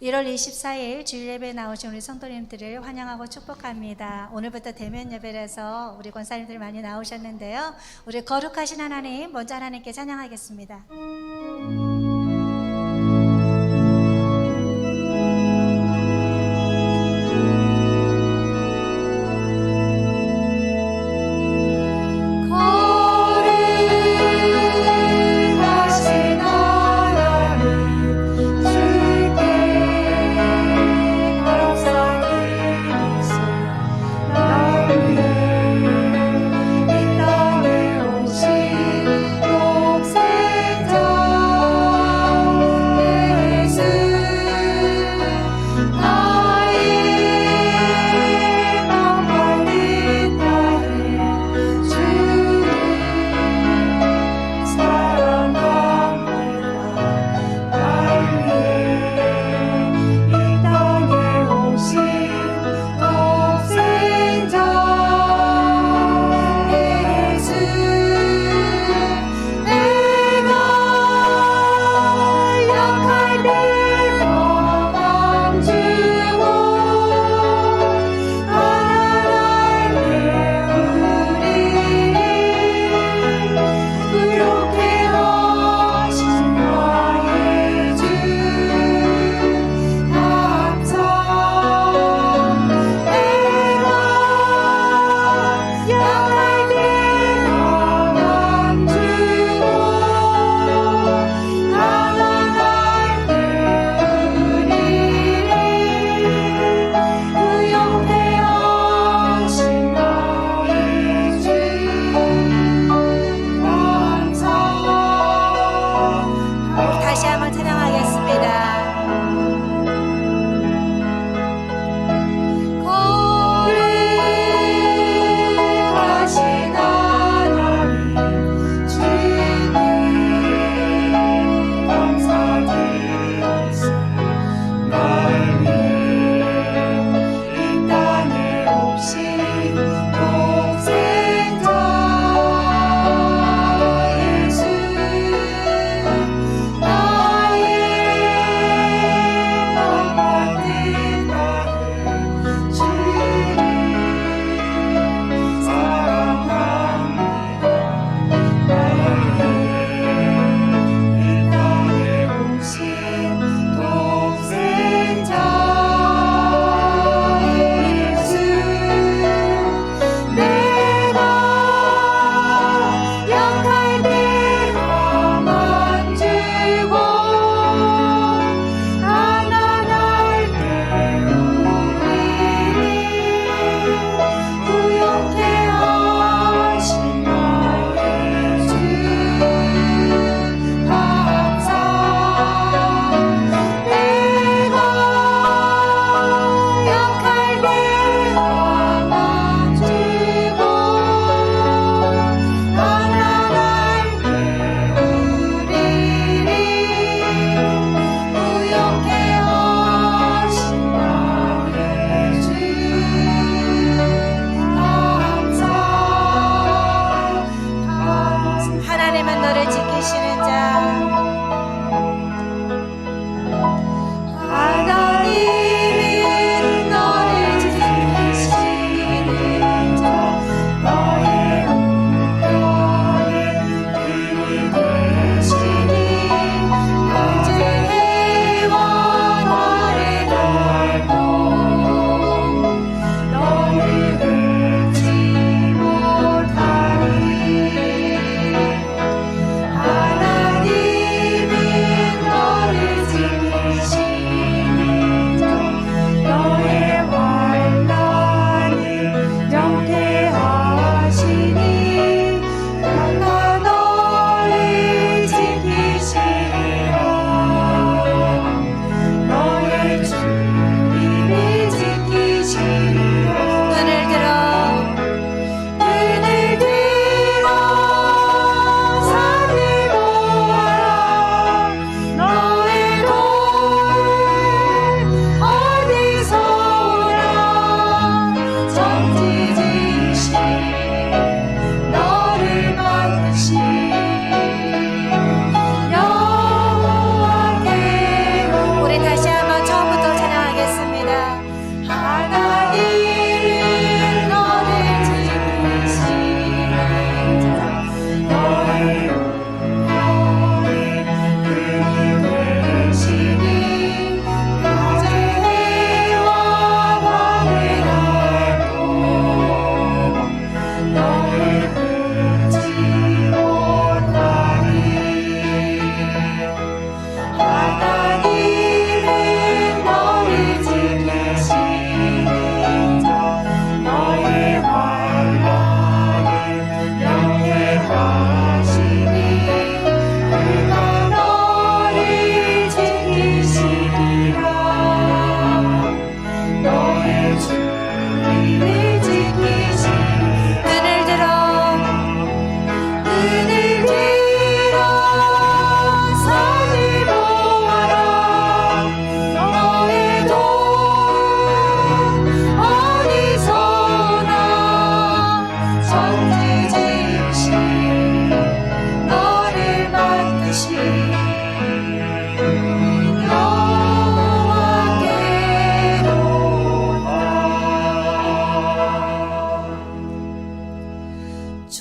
1월 24일 주일 예배에 나오신 우리 성도님들을 환영하고 축복합니다. 오늘부터 대면 예배라서 우리 권사님들 많이 나오셨는데요. 우리 거룩하신 하나님, 먼저 하나님께 찬양하겠습니다. 이 땅에 오신 독생자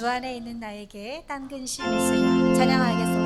주 안에 있는 나에게 딴 근심 있으랴. 찬양하겠습니다.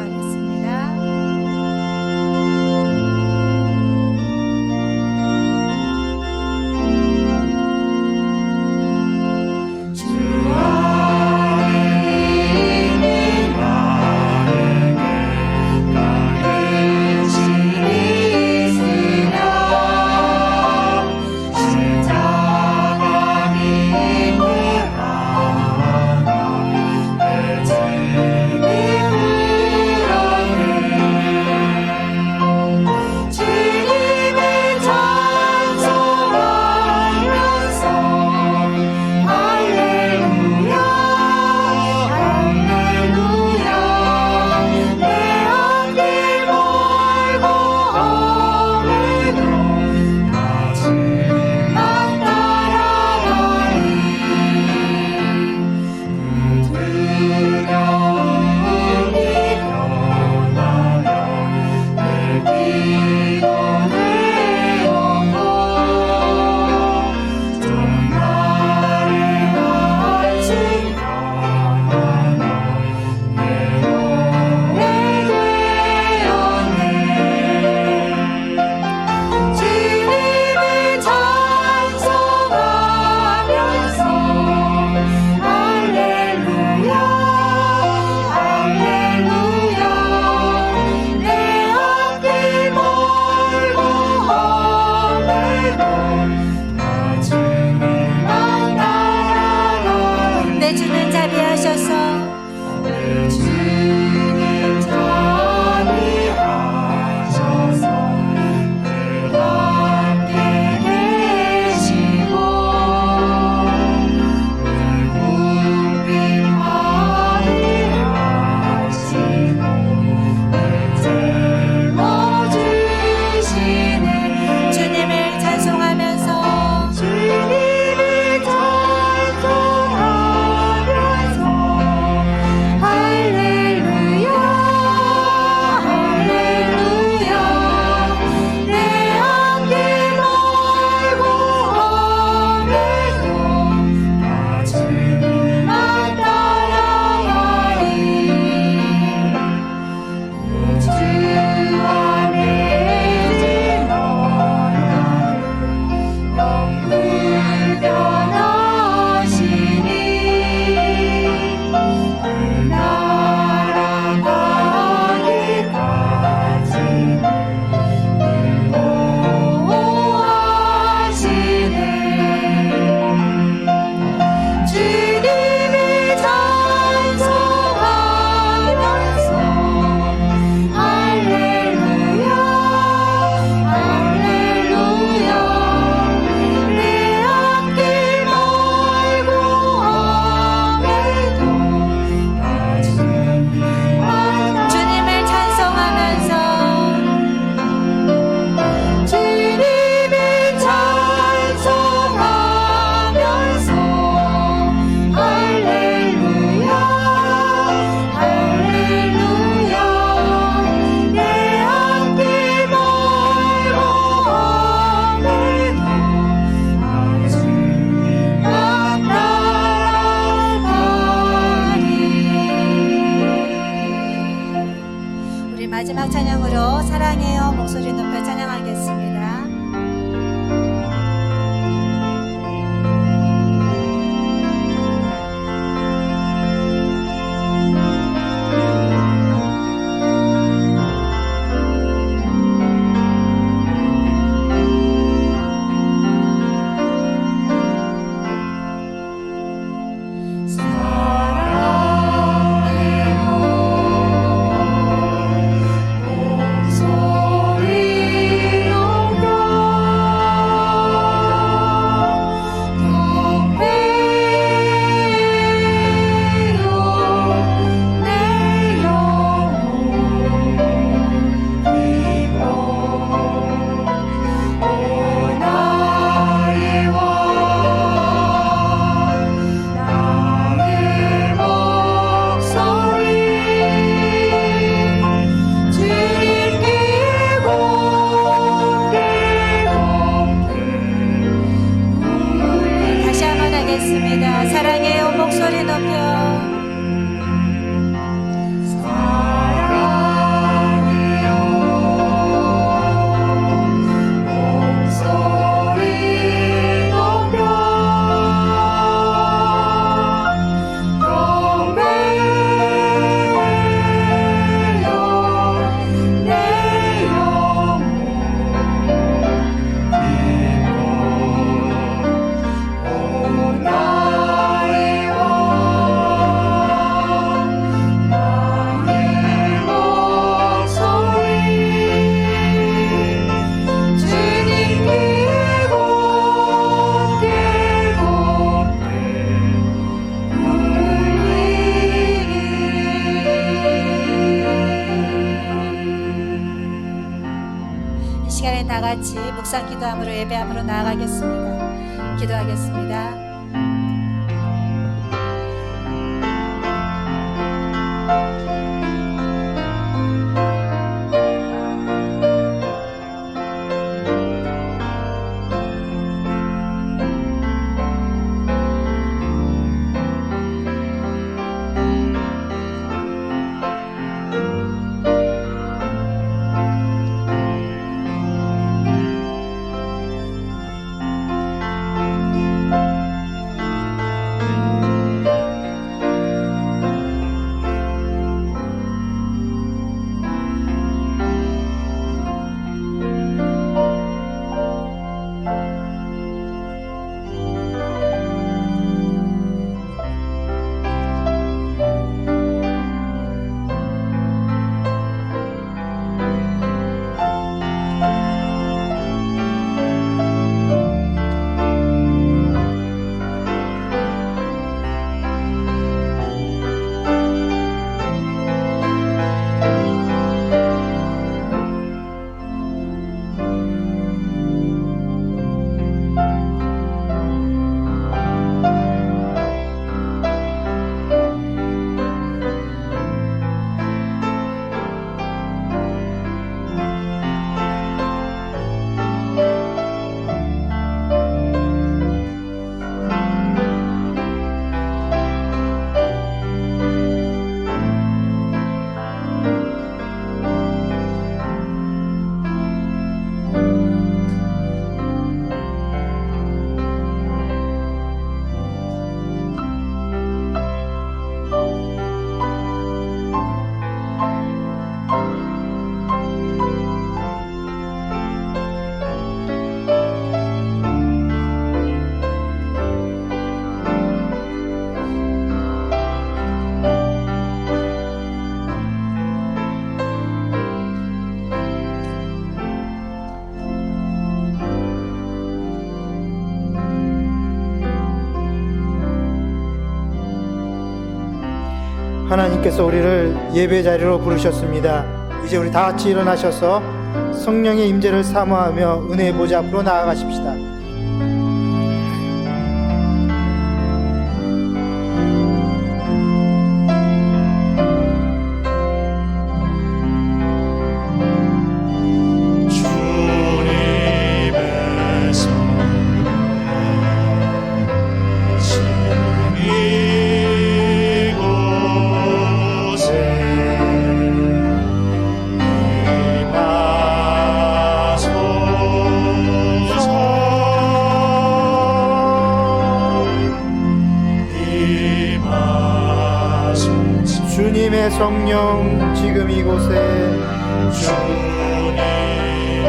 마지막 찬양으로 사랑해요 목소리 높여 찬양하겠습니다. 사랑해요 목소리 높여 묵상 기도함으로 예배함으로 나아가겠습니다. 기도하겠습니다. 하나님께서 우리를 예배 자리로 부르셨습니다. 이제 우리 다 같이 일어나셔서 성령의 임재를 사모하며 은혜의 보좌 앞으로 나아가십시다. 주님의 성령 지금 이곳에 주님의 성령 지금 이곳에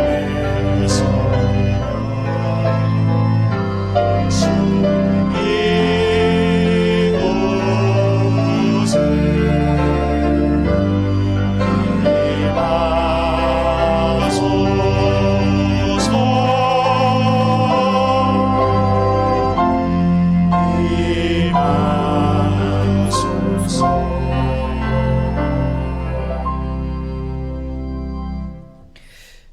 임하소서.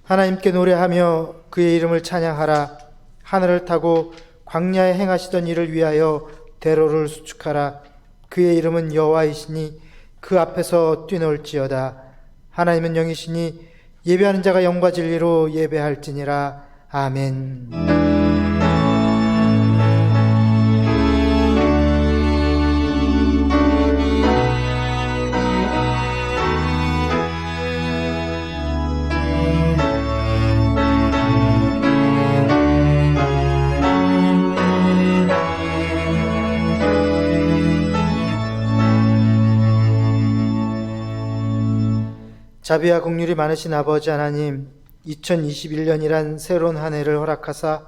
하나님께 노래하며 그의 이름을 찬양하라. 하늘을 타고 광야에 행하시던 일을 위하여 대로를 수축하라. 그의 이름은 여호와이시니 그 앞에서 뛰놀지어다. 하나님은 영이시니 예배하는 자가 영과 진리로 예배할지니라. 아멘. 자비와 긍휼이 많으신 아버지 하나님, 2021년이란 새로운 한 해를 허락하사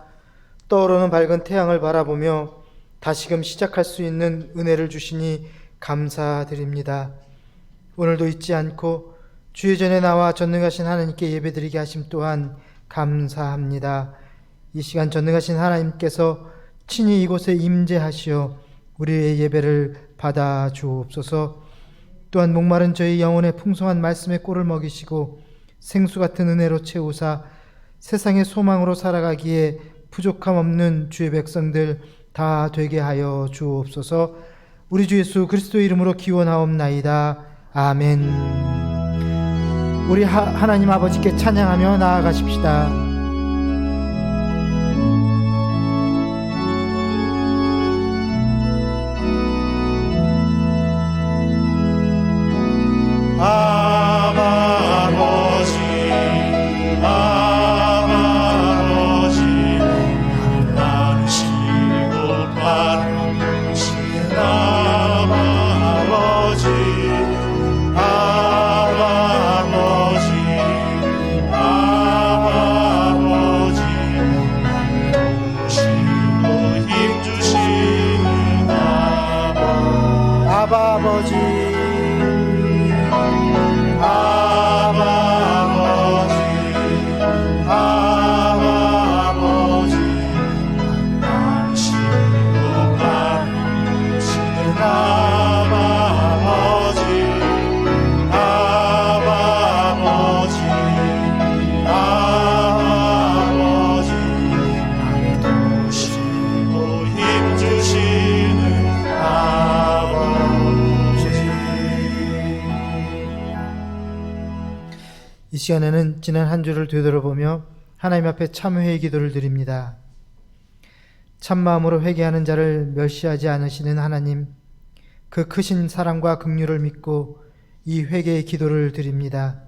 떠오르는 밝은 태양을 바라보며 다시금 시작할 수 있는 은혜를 주시니 감사드립니다. 오늘도 잊지 않고 주의 전에 나와 전능하신 하나님께 예배드리게 하심 또한 감사합니다. 이 시간 전능하신 하나님께서 친히 이곳에 임재하시어 우리의 예배를 받아 주옵소서. 또한 목마른 저희 영혼의 풍성한 말씀의 꼴을 먹이시고 생수 같은 은혜로 채우사 세상의 소망으로 살아가기에 부족함 없는 주의 백성들 다 되게 하여 주옵소서. 우리 주 예수 그리스도의 이름으로 기원하옵나이다. 아멘. 우리 하나님 아버지께 찬양하며 나아가십시다. 아버지 많으시고 바르신 아버지 도우시고 힘주시는 아버지 이 시간에는 지난 한 주를 되돌아보며 하나님 앞에 참회의 기도를 드립니다. 참마음으로 회개하는 자를 멸시하지 않으시는 하나님, 그 크신 사랑과 긍휼을 믿고 이 회개의 기도를 드립니다.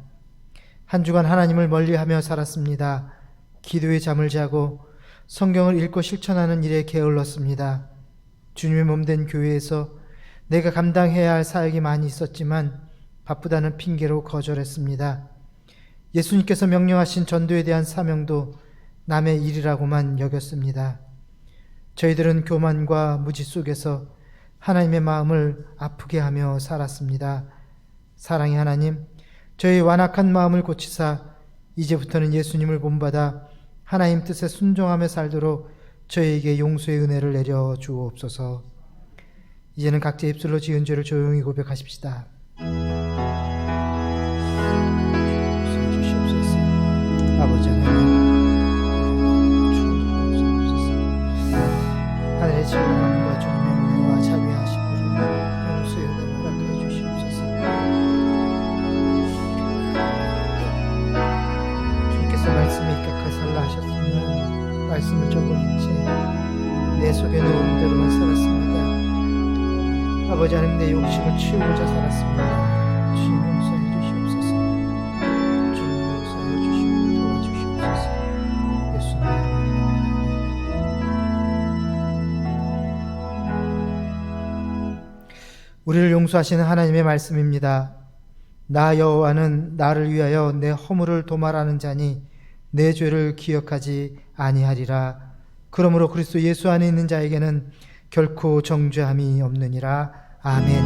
한 주간 하나님을 멀리하며 살았습니다. 기도의 잠을 자고 성경을 읽고 실천하는 일에 게을렀습니다. 주님의 몸된 교회에서 내가 감당해야 할 사역이 많이 있었지만 바쁘다는 핑계로 거절했습니다. 예수님께서 명령하신 전도에 대한 사명도 남의 일이라고만 여겼습니다. 저희들은 교만과 무지 속에서 하나님의 마음을 아프게 하며 살았습니다. 사랑의 하나님, 저희 완악한 마음을 고치사 이제부터는 예수님을 본받아 하나님 뜻에 순종하며 살도록 저희에게 용서의 은혜를 내려 주옵소서. 이제는 각자 입술로 지은 죄를 조용히 고백하십시다. 아버지 하나님, 주옵소서. 하늘의 지혜함과 주님의 은혜와 자비하심으로 용서의 은혜를 허락하여 주시옵소서. 주께서 말씀에 입각하여 살라 하셨으면 말씀을 저버린 채 내 속에 놓은 대로만 살았습니다. 아버지 하나님, 내 욕심을 치우고자 살았습니다. 주님 용서해 주시옵소서. 주님 용서해 주시고 도와주시옵소서. 예수님 이름으로. 우리를 용서하시는 하나님의 말씀입니다. 나 여호와는 나를 위하여 내 허물을 도말하는 자니 내 죄를 기억하지 아니하리라. 그러므로 그리스도 예수 안에 있는 자에게는 결코 정죄함이 없느니라. 아멘.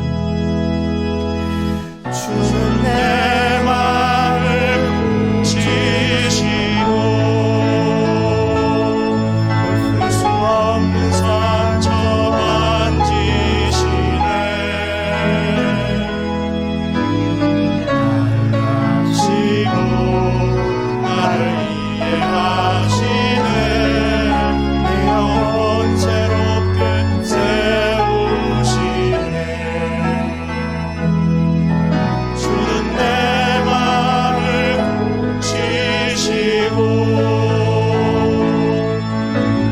주는 내 마음을 고치시고 볼 수 없는 상처 만지시네. 나를 이해하시네. 내 영혼 새롭게 세우시네. 주는 내 마음을 고치시고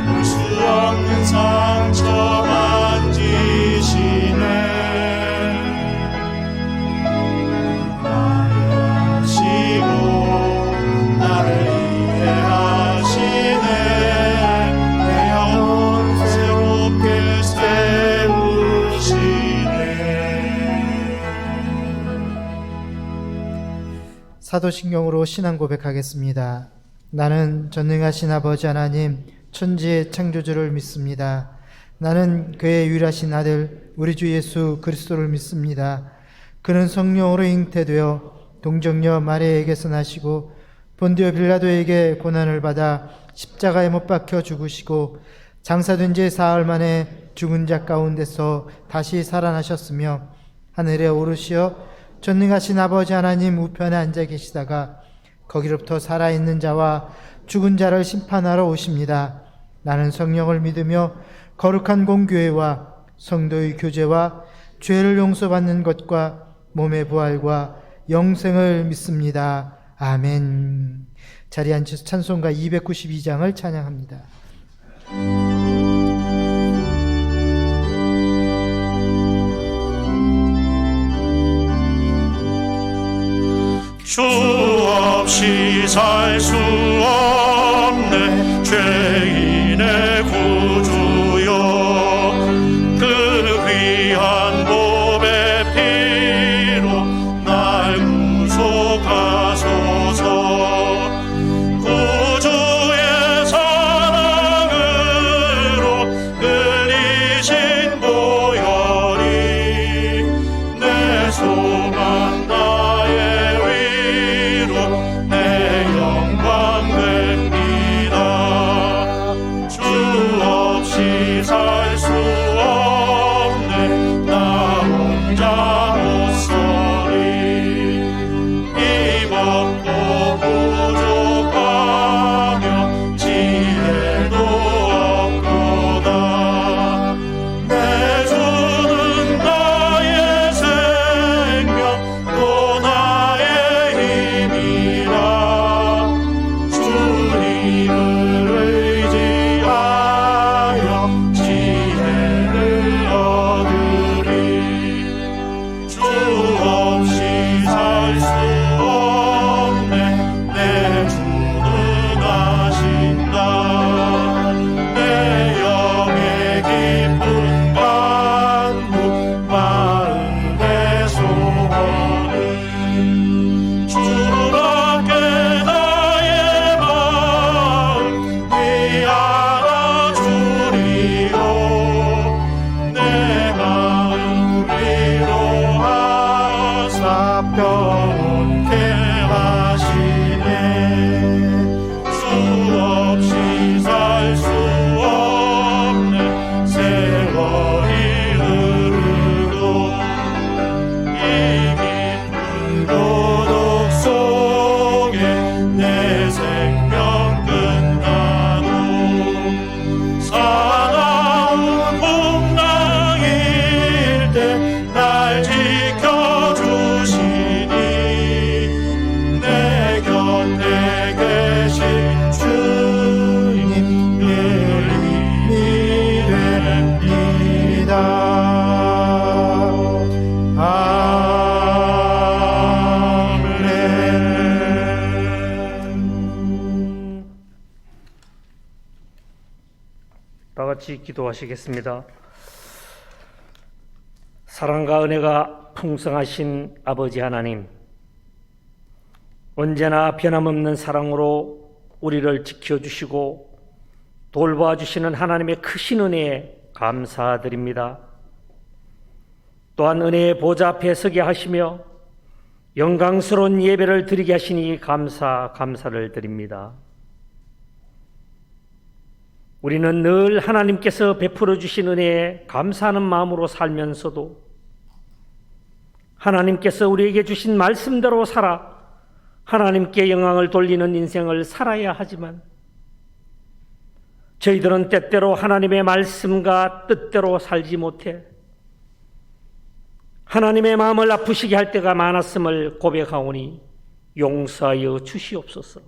볼 수 없는 상처 만지시네. 하시고 나를 이해하시네. 내 영혼 새롭게 세우시네. 사도신경으로 신앙 고백하겠습니다. 나는 전능하신 아버지 하나님, 천지의 창조주를 믿습니다. 나는 그의 유일하신 아들 우리 주 예수 그리스도를 믿습니다. 그는 성령으로 잉태되어 동정녀 마리아에게서 나시고 본디오 빌라도에게 고난을 받아 십자가에 못 박혀 죽으시고 장사된 지 사흘 만에 죽은 자 가운데서 다시 살아나셨으며 하늘에 오르시어 전능하신 아버지 하나님 우편에 앉아 계시다가 거기로부터 살아있는 자와 죽은 자를 심판하러 오십니다. 나는 성령을 믿으며 거룩한 공교회와 성도의 교제와 죄를 용서받는 것과 몸의 부활과 영생을 믿습니다. 아멘. 자리에 앉으셔서 찬송가 292장을 찬양합니다. 주 없이 살 수 없네 죄인의 구주여 그 귀한 몸의 피로 날 구속하소서 구주의 사랑으로 끌리신 보혈이 내 소망 나의 내 영광 됩니다. 주 없이 살 수 없네 나 혼자 못 서리 이 먹고 부족하며 지혜도 없구나 내 주는 나의 생명 또 나의 힘이라 주님을 의지하여 지혜를 얻으리 주 없이 살 수 없네 내 주는 아신다 내 영의 기쁜 간구 마음의 소원은 주밖에 나의 마음 위하여 주리요 내 마음 위로하사 평온케 하시네 주 없이 살 수 없네 세월이 흐르고 이 깊은 고독 속에 내 생명 끝나도 사나운 풍랑일 때 날 지켜주시니 내 곁에 계신 주님 늘 힘이 됩니다. 아멘. 다 같이 기도하시겠습니다. 사랑과 은혜가 풍성하신 아버지 하나님, 언제나 변함없는 사랑으로 우리를 지켜주시고 돌봐주시는 하나님의 크신 은혜에 감사드립니다. 또한 은혜의 보좌 앞에 서게 하시며 영광스러운 예배를 드리게 하시니 감사를 드립니다. 우리는 늘 하나님께서 베풀어 주신 은혜에 감사하는 마음으로 살면서도 하나님께서 우리에게 주신 말씀대로 살아 하나님께 영광을 돌리는 인생을 살아야 하지만 저희들은 때때로 하나님의 말씀과 뜻대로 살지 못해 하나님의 마음을 아프시게 할 때가 많았음을 고백하오니 용서하여 주시옵소서.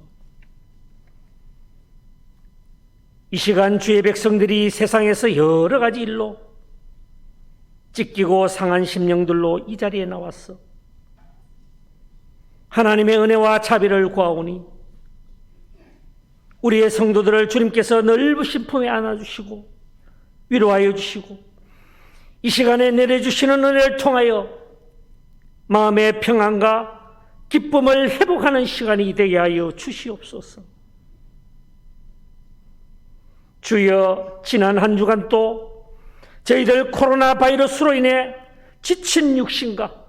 이 시간 주의 백성들이 세상에서 여러 가지 일로 찢기고 상한 심령들로 이 자리에 나왔어. 하나님의 은혜와 자비를 구하오니 우리의 성도들을 주님께서 넓으신 품에 안아주시고 위로하여 주시고 이 시간에 내려주시는 은혜를 통하여 마음의 평안과 기쁨을 회복하는 시간이 되게 하여 주시옵소서. 주여, 지난 한 주간 또 저희들 코로나 바이러스로 인해 지친 육신과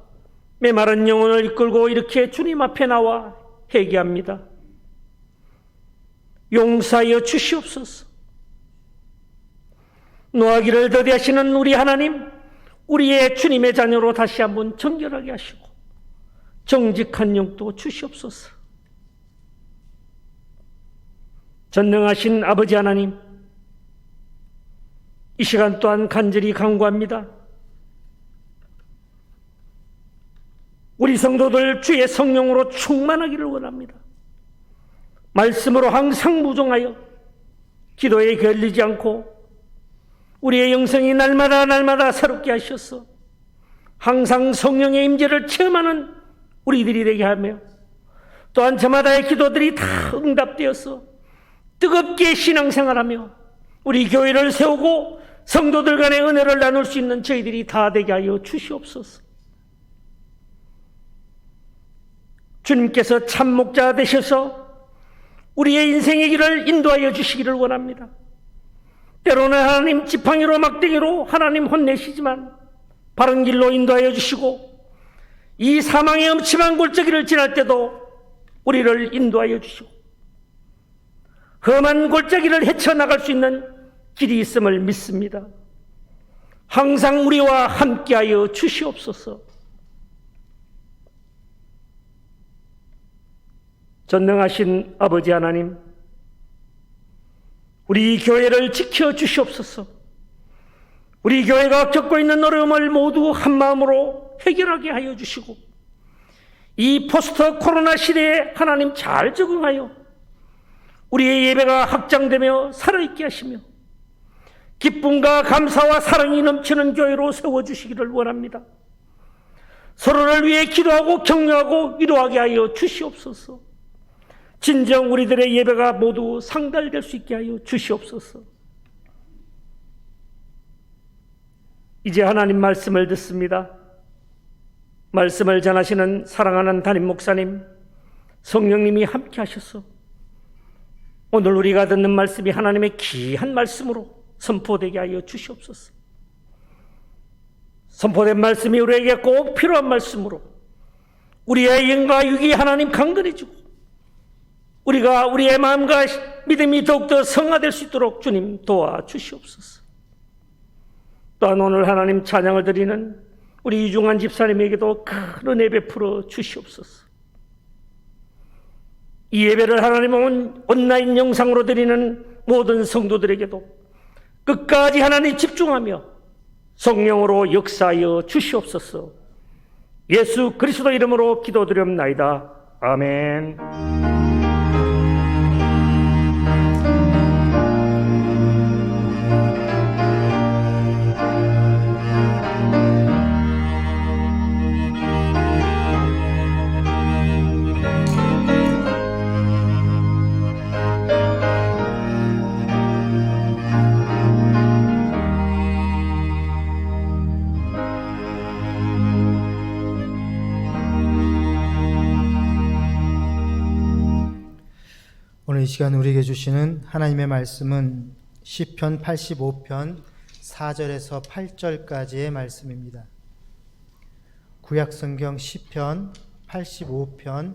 메마른 영혼을 이끌고 이렇게 주님 앞에 나와 회개합니다. 용서하여 주시옵소서. 노하기를 더디하시는 우리 하나님, 우리의 주님의 자녀로 다시 한번 정결하게 하시고 정직한 영도 주시옵소서. 전능하신 아버지 하나님, 이 시간 또한 간절히 간구합니다. 우리 성도들 주의 성령으로 충만하기를 원합니다. 말씀으로 항상 무종하여 기도에 게을리지 않고 우리의 영성이 날마다 새롭게 하셔서 항상 성령의 임재를 체험하는 우리들이 되게 하며, 또한 저마다의 기도들이 다 응답되어서 뜨겁게 신앙생활하며 우리 교회를 세우고 성도들 간의 은혜를 나눌 수 있는 저희들이 다 되게 하여 주시옵소서. 주님께서 참 목자 되셔서 우리의 인생의 길을 인도하여 주시기를 원합니다. 때로는 하나님 지팡이로 막대기로 하나님 혼내시지만 바른 길로 인도하여 주시고, 이 사망의 음침한 골짜기를 지날 때도 우리를 인도하여 주시고 험한 골짜기를 헤쳐나갈 수 있는 길이 있음을 믿습니다. 항상 우리와 함께하여 주시옵소서. 전능하신 아버지 하나님, 우리 교회를 지켜주시옵소서. 우리 교회가 겪고 있는 어려움을 모두 한마음으로 해결하게 하여 주시고, 이 포스트 코로나 시대에 하나님 잘 적응하여 우리의 예배가 확장되며 살아있게 하시며 기쁨과 감사와 사랑이 넘치는 교회로 세워주시기를 원합니다. 서로를 위해 기도하고 격려하고 위로하게 하여 주시옵소서. 진정 우리들의 예배가 모두 상달될 수 있게 하여 주시옵소서. 이제 하나님 말씀을 듣습니다. 말씀을 전하시는 사랑하는 담임 목사님, 성령님이 함께 하셔서 오늘 우리가 듣는 말씀이 하나님의 귀한 말씀으로 선포되게 하여 주시옵소서. 선포된 말씀이 우리에게 꼭 필요한 말씀으로 우리의 영과 육이 하나님 강건해지고 우리가 우리의 마음과 믿음이 더욱더 성화될 수 있도록 주님 도와주시옵소서. 또한 오늘 하나님 찬양을 드리는 우리 이중환 집사님에게도 큰 은혜 베풀어 주시옵소서. 이 예배를 하나님 온라인 영상으로 드리는 모든 성도들에게도 끝까지 하나님 집중하며 성령으로 역사하여 주시옵소서. 예수 그리스도 이름으로 기도드리옵나이다. 아멘. 오늘 이 시간 우리에게 주시는 하나님의 말씀은 시편 85편 4절에서 8절까지의 말씀입니다. 구약성경 시편 85편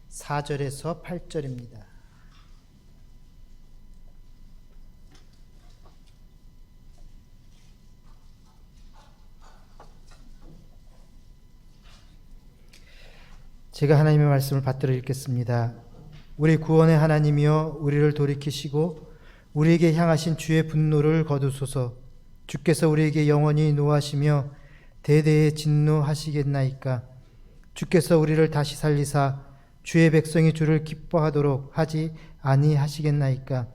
4절에서 8절입니다. 제가 하나님의 말씀을 받들어 읽겠습니다. 우리 구원의 하나님이여, 우리를 돌이키시고 우리에게 향하신 주의 분노를 거두소서. 주께서 우리에게 영원히 노하시며 대대에 진노하시겠나이까. 주께서 우리를 다시 살리사 주의 백성이 주를 기뻐하도록 하지 아니하시겠나이까.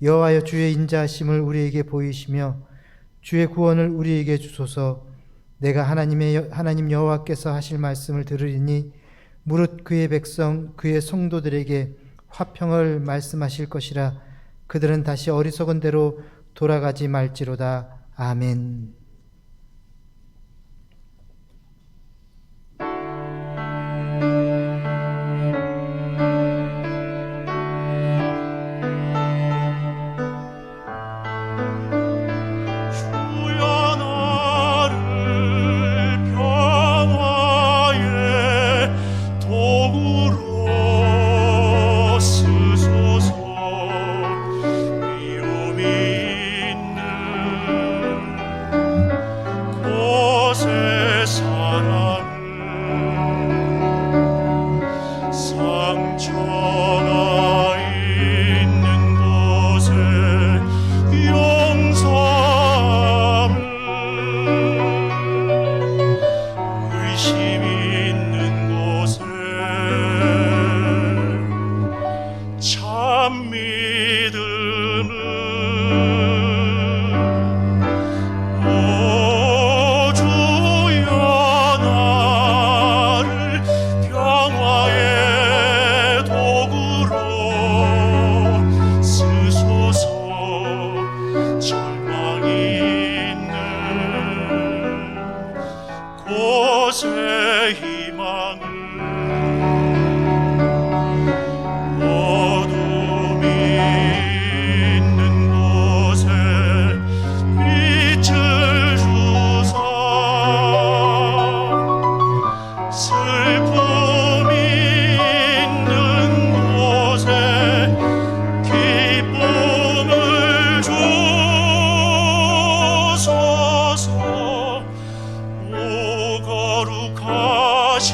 여호와여, 주의 인자하심을 우리에게 보이시며 주의 구원을 우리에게 주소서. 내가 하나님 여호와께서 하실 말씀을 들으리니 무릇 그의 백성 그의 성도들에게 화평을 말씀하실 것이라. 그들은 다시 어리석은 대로 돌아가지 말지로다. 아멘. 곳에 희망을 어둠이 있는 곳에 빛을 주사 슬픔이 있는 곳에 기쁨을 주소서. 오 거룩하신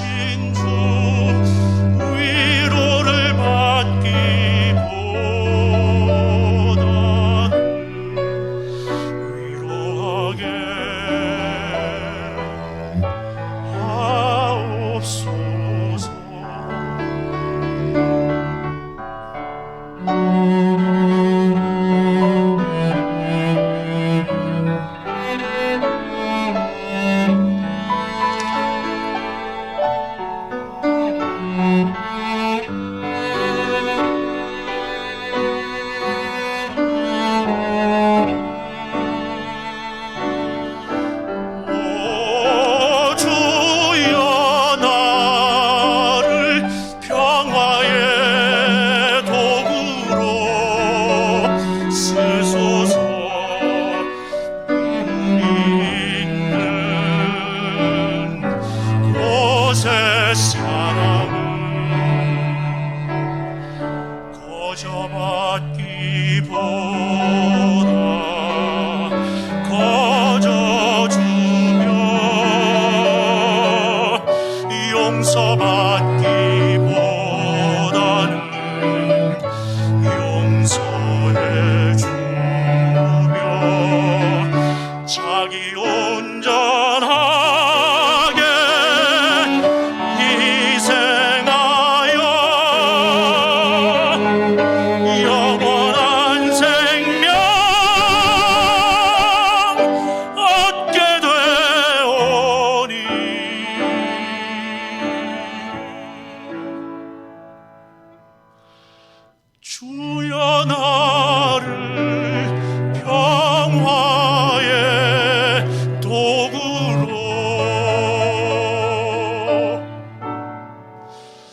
주 위로를 받기보다는 위로하게 하옵소서. 오 주여 나를 평화의 도구로 쓰소서. 있는 곳에 사랑을 거저받기보다 거저주며 용서받기보다는 용서해주며 자기 온전하게 희생하여 영원한 생명 얻게 되오니. 주여 나를 평화의 도구로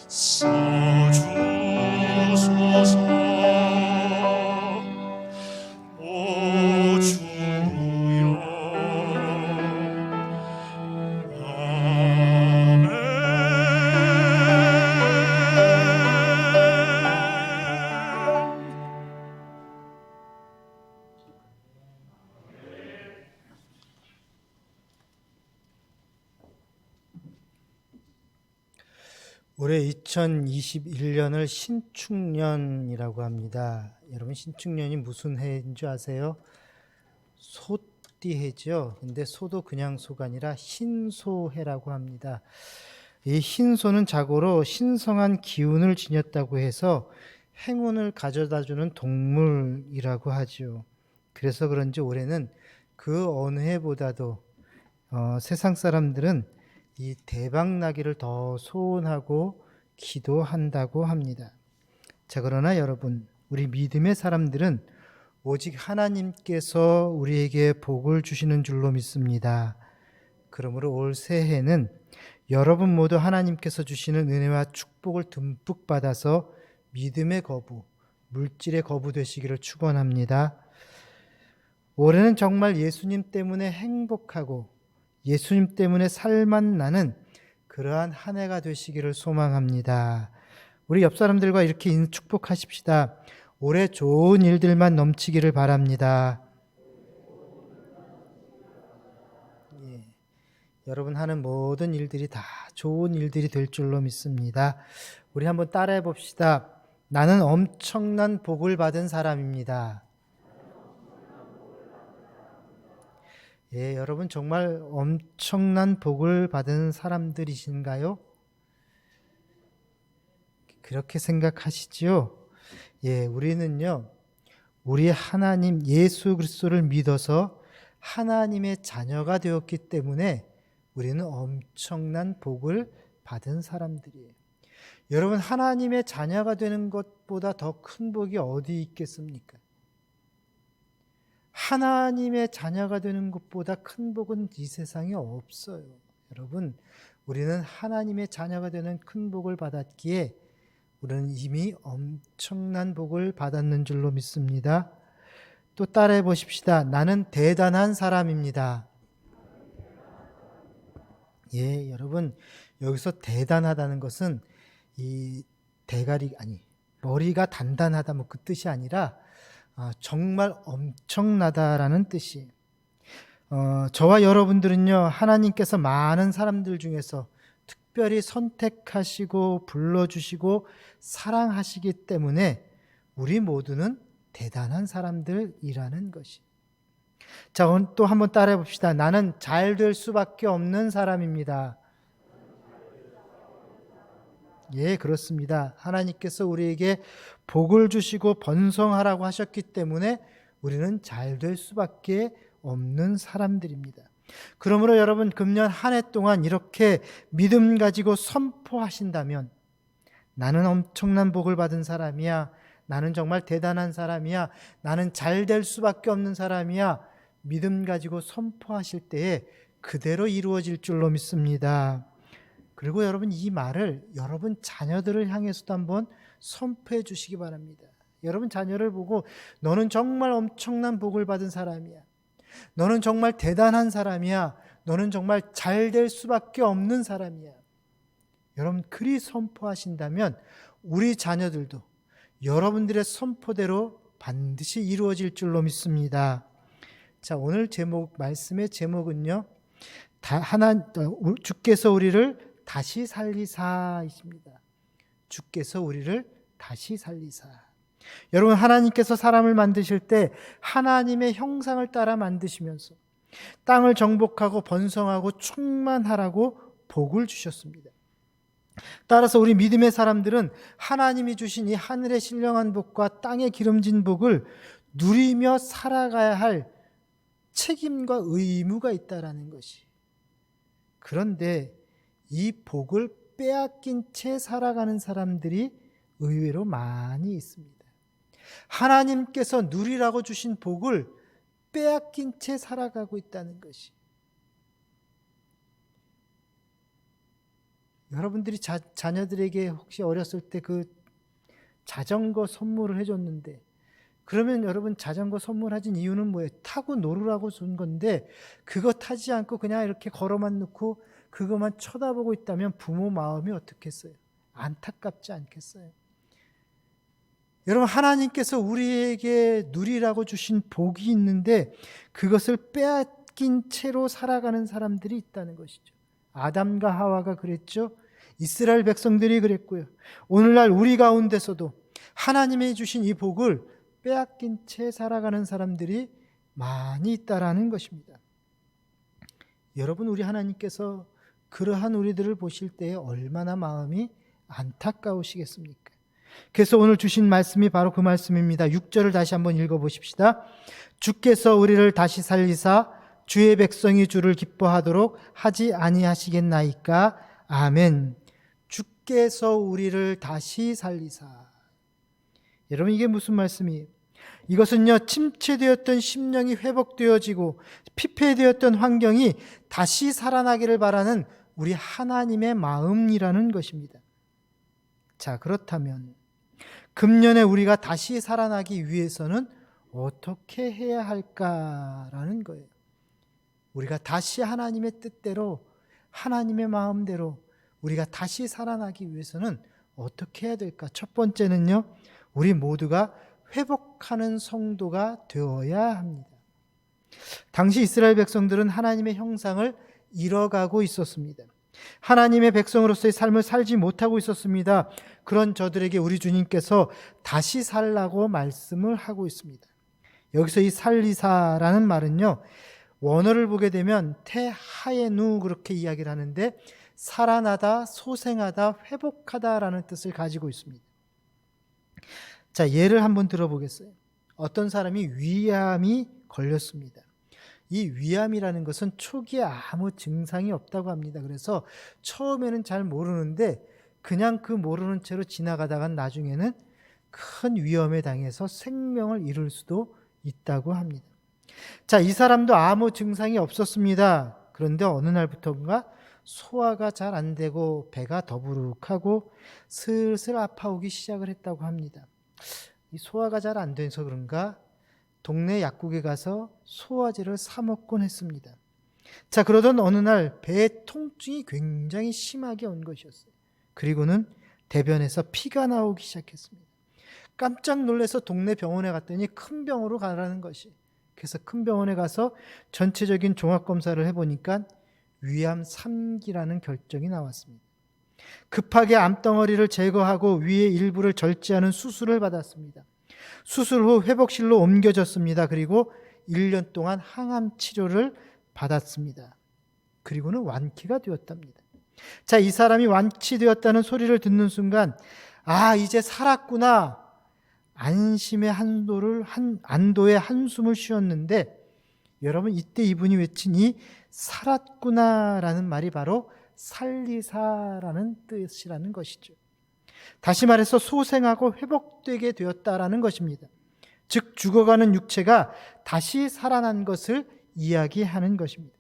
써주소서. 오 주여 아멘. 올해 2021년을 신축년이라고 합니다. 여러분 신축년이 무슨 해인 줄 아세요? 소띠해죠. 근데 소도 그냥 소가 아니라 신소해라고 합니다. 이 흰소는 자고로 신성한 기운을 지녔다고 해서 행운을 가져다주는 동물이라고 하죠. 그래서 그런지 올해는 그 어느 해보다도 세상 사람들은 이 대박나기를 더 소원하고 기도한다고 합니다. 자, 그러나 여러분, 우리 믿음의 사람들은 오직 하나님께서 우리에게 복을 주시는 줄로 믿습니다. 그러므로 올 새해는 여러분 모두 하나님께서 주시는 은혜와 축복을 듬뿍 받아서 믿음의 거부, 물질의 거부 되시기를 축원합니다. 올해는 정말 예수님 때문에 행복하고 예수님 때문에 살맛 나는 그러한 한 해가 되시기를 소망합니다. 우리 옆 사람들과 이렇게 축복하십시다. 올해 좋은 일들만 넘치기를 바랍니다. 예, 여러분 하는 모든 일들이 다 좋은 일들이 될 줄로 믿습니다. 우리 한번 따라해 봅시다. 나는 엄청난 복을 받은 사람입니다. 예, 여러분 정말 엄청난 복을 받은 사람들이신가요? 그렇게 생각하시지요? 예, 우리는요, 우리 하나님 예수 그리스도를 믿어서 하나님의 자녀가 되었기 때문에 우리는 엄청난 복을 받은 사람들이에요. 여러분, 하나님의 자녀가 되는 것보다 더 큰 복이 어디 있겠습니까? 하나님의 자녀가 되는 것보다 큰 복은 이 세상에 없어요. 여러분, 우리는 하나님의 자녀가 되는 큰 복을 받았기에 우리는 이미 엄청난 복을 받았는 줄로 믿습니다. 또 따라해 보십시다. 나는 대단한 사람입니다. 예, 여러분, 여기서 대단하다는 것은 이 대가리, 머리가 단단하다 뭐 그 뜻이 아니라 정말 엄청나다라는 뜻이에요. 저와 여러분들은요, 하나님께서 많은 사람들 중에서 특별히 선택하시고 불러주시고 사랑하시기 때문에 우리 모두는 대단한 사람들이라는 것이. 자, 또 한번 따라해 봅시다. 나는 잘 될 수밖에 없는 사람입니다. 예, 그렇습니다. 하나님께서 우리에게 복을 주시고 번성하라고 하셨기 때문에 우리는 잘 될 수밖에 없는 사람들입니다. 그러므로 여러분, 금년 한 해 동안 이렇게 믿음 가지고 선포하신다면, 나는 엄청난 복을 받은 사람이야, 나는 정말 대단한 사람이야, 나는 잘 될 수밖에 없는 사람이야, 믿음 가지고 선포하실 때에 그대로 이루어질 줄로 믿습니다. 그리고 여러분, 이 말을 여러분 자녀들을 향해서도 한번 선포해 주시기 바랍니다. 여러분 자녀를 보고 너는 정말 엄청난 복을 받은 사람이야, 너는 정말 대단한 사람이야, 너는 정말 잘 될 수밖에 없는 사람이야. 여러분 그리 선포하신다면 우리 자녀들도 여러분들의 선포대로 반드시 이루어질 줄로 믿습니다. 자, 오늘 말씀의 제목은요, 주께서 우리를 다시 살리사이십니다. 주께서 우리를 다시 살리사. 여러분, 하나님께서 사람을 만드실 때 하나님의 형상을 따라 만드시면서 땅을 정복하고 번성하고 충만하라고 복을 주셨습니다. 따라서 우리 믿음의 사람들은 하나님이 주신 이 하늘의 신령한 복과 땅의 기름진 복을 누리며 살아가야 할 책임과 의무가 있다라는 것이. 그런데 이 복을 빼앗긴 채 살아가는 사람들이 의외로 많이 있습니다. 하나님께서 누리라고 주신 복을 빼앗긴 채 살아가고 있다는 것이. 여러분들이 자녀들에게 혹시 어렸을 때 그 자전거 선물을 해줬는데, 그러면 여러분 자전거 선물하신 이유는 뭐예요? 타고 놀으라고 준 건데 그거 타지 않고 그냥 이렇게 걸어만 놓고 그것만 쳐다보고 있다면 부모 마음이 어떻겠어요? 안타깝지 않겠어요? 여러분, 하나님께서 우리에게 누리라고 주신 복이 있는데 그것을 빼앗긴 채로 살아가는 사람들이 있다는 것이죠. 아담과 하와가 그랬죠. 이스라엘 백성들이 그랬고요. 오늘날 우리 가운데서도 하나님이 주신 이 복을 빼앗긴 채 살아가는 사람들이 많이 있다라는 것입니다. 여러분, 우리 하나님께서 그러한 우리들을 보실 때에 얼마나 마음이 안타까우시겠습니까? 그래서 오늘 주신 말씀이 바로 그 말씀입니다. 6절을 다시 한번 읽어보십시다. 주께서 우리를 다시 살리사 주의 백성이 주를 기뻐하도록 하지 아니하시겠나이까. 아멘. 주께서 우리를 다시 살리사. 여러분, 이게 무슨 말씀이에요? 이것은요, 침체되었던 심령이 회복되어지고 피폐되었던 환경이 다시 살아나기를 바라는 우리 하나님의 마음이라는 것입니다. 자, 그렇다면 금년에 우리가 다시 살아나기 위해서는 어떻게 해야 할까라는 거예요. 우리가 다시 하나님의 뜻대로, 하나님의 마음대로 우리가 다시 살아나기 위해서는 어떻게 해야 될까? 첫 번째는요, 우리 모두가 회복하는 성도가 되어야 합니다. 당시 이스라엘 백성들은 하나님의 형상을 잃어가고 있었습니다. 하나님의 백성으로서의 삶을 살지 못하고 있었습니다. 그런 저들에게 우리 주님께서 다시 살라고 말씀을 하고 있습니다. 여기서 이 살리사라는 말은요, 원어를 보게 되면 테하에누 그렇게 이야기를 하는데 살아나다, 소생하다, 회복하다라는 뜻을 가지고 있습니다. 자, 예를 한번 들어보겠어요. 어떤 사람이 위암이 걸렸습니다. 이 위암이라는 것은 초기에 아무 증상이 없다고 합니다. 그래서 처음에는 잘 모르는데 그냥 그 모르는 채로 지나가다가 나중에는 큰 위험에 당해서 생명을 잃을 수도 있다고 합니다. 자, 이 사람도 아무 증상이 없었습니다. 그런데 어느 날부터인가 소화가 잘 안 되고 배가 더부룩하고 슬슬 아파오기 시작을 했다고 합니다. 이 소화가 잘 안 돼서 그런가 동네 약국에 가서 소화제를 사 먹곤 했습니다. 자, 그러던 어느 날 배의 통증이 굉장히 심하게 온 것이었어요. 그리고는 대변에서 피가 나오기 시작했습니다. 깜짝 놀라서 동네 병원에 갔더니 큰 병으로 가라는 것이. 그래서 큰 병원에 가서 전체적인 종합검사를 해보니까 위암 3기라는 결정이 나왔습니다. 급하게 암덩어리를 제거하고 위의 일부를 절제하는 수술을 받았습니다. 수술 후 회복실로 옮겨졌습니다. 그리고 1년 동안 항암 치료를 받았습니다. 그리고는 완쾌가 되었답니다. 자, 이 사람이 완치되었다는 소리를 듣는 순간 이제 살았구나. 안심의 안도의 한숨을 쉬었는데 여러분, 이때 이분이 외친 이 살았구나라는 말이 바로 살리사라는 뜻이라는 것이죠. 다시 말해서 소생하고 회복되게 되었다라는 것입니다. 즉 죽어가는 육체가 다시 살아난 것을 이야기하는 것입니다.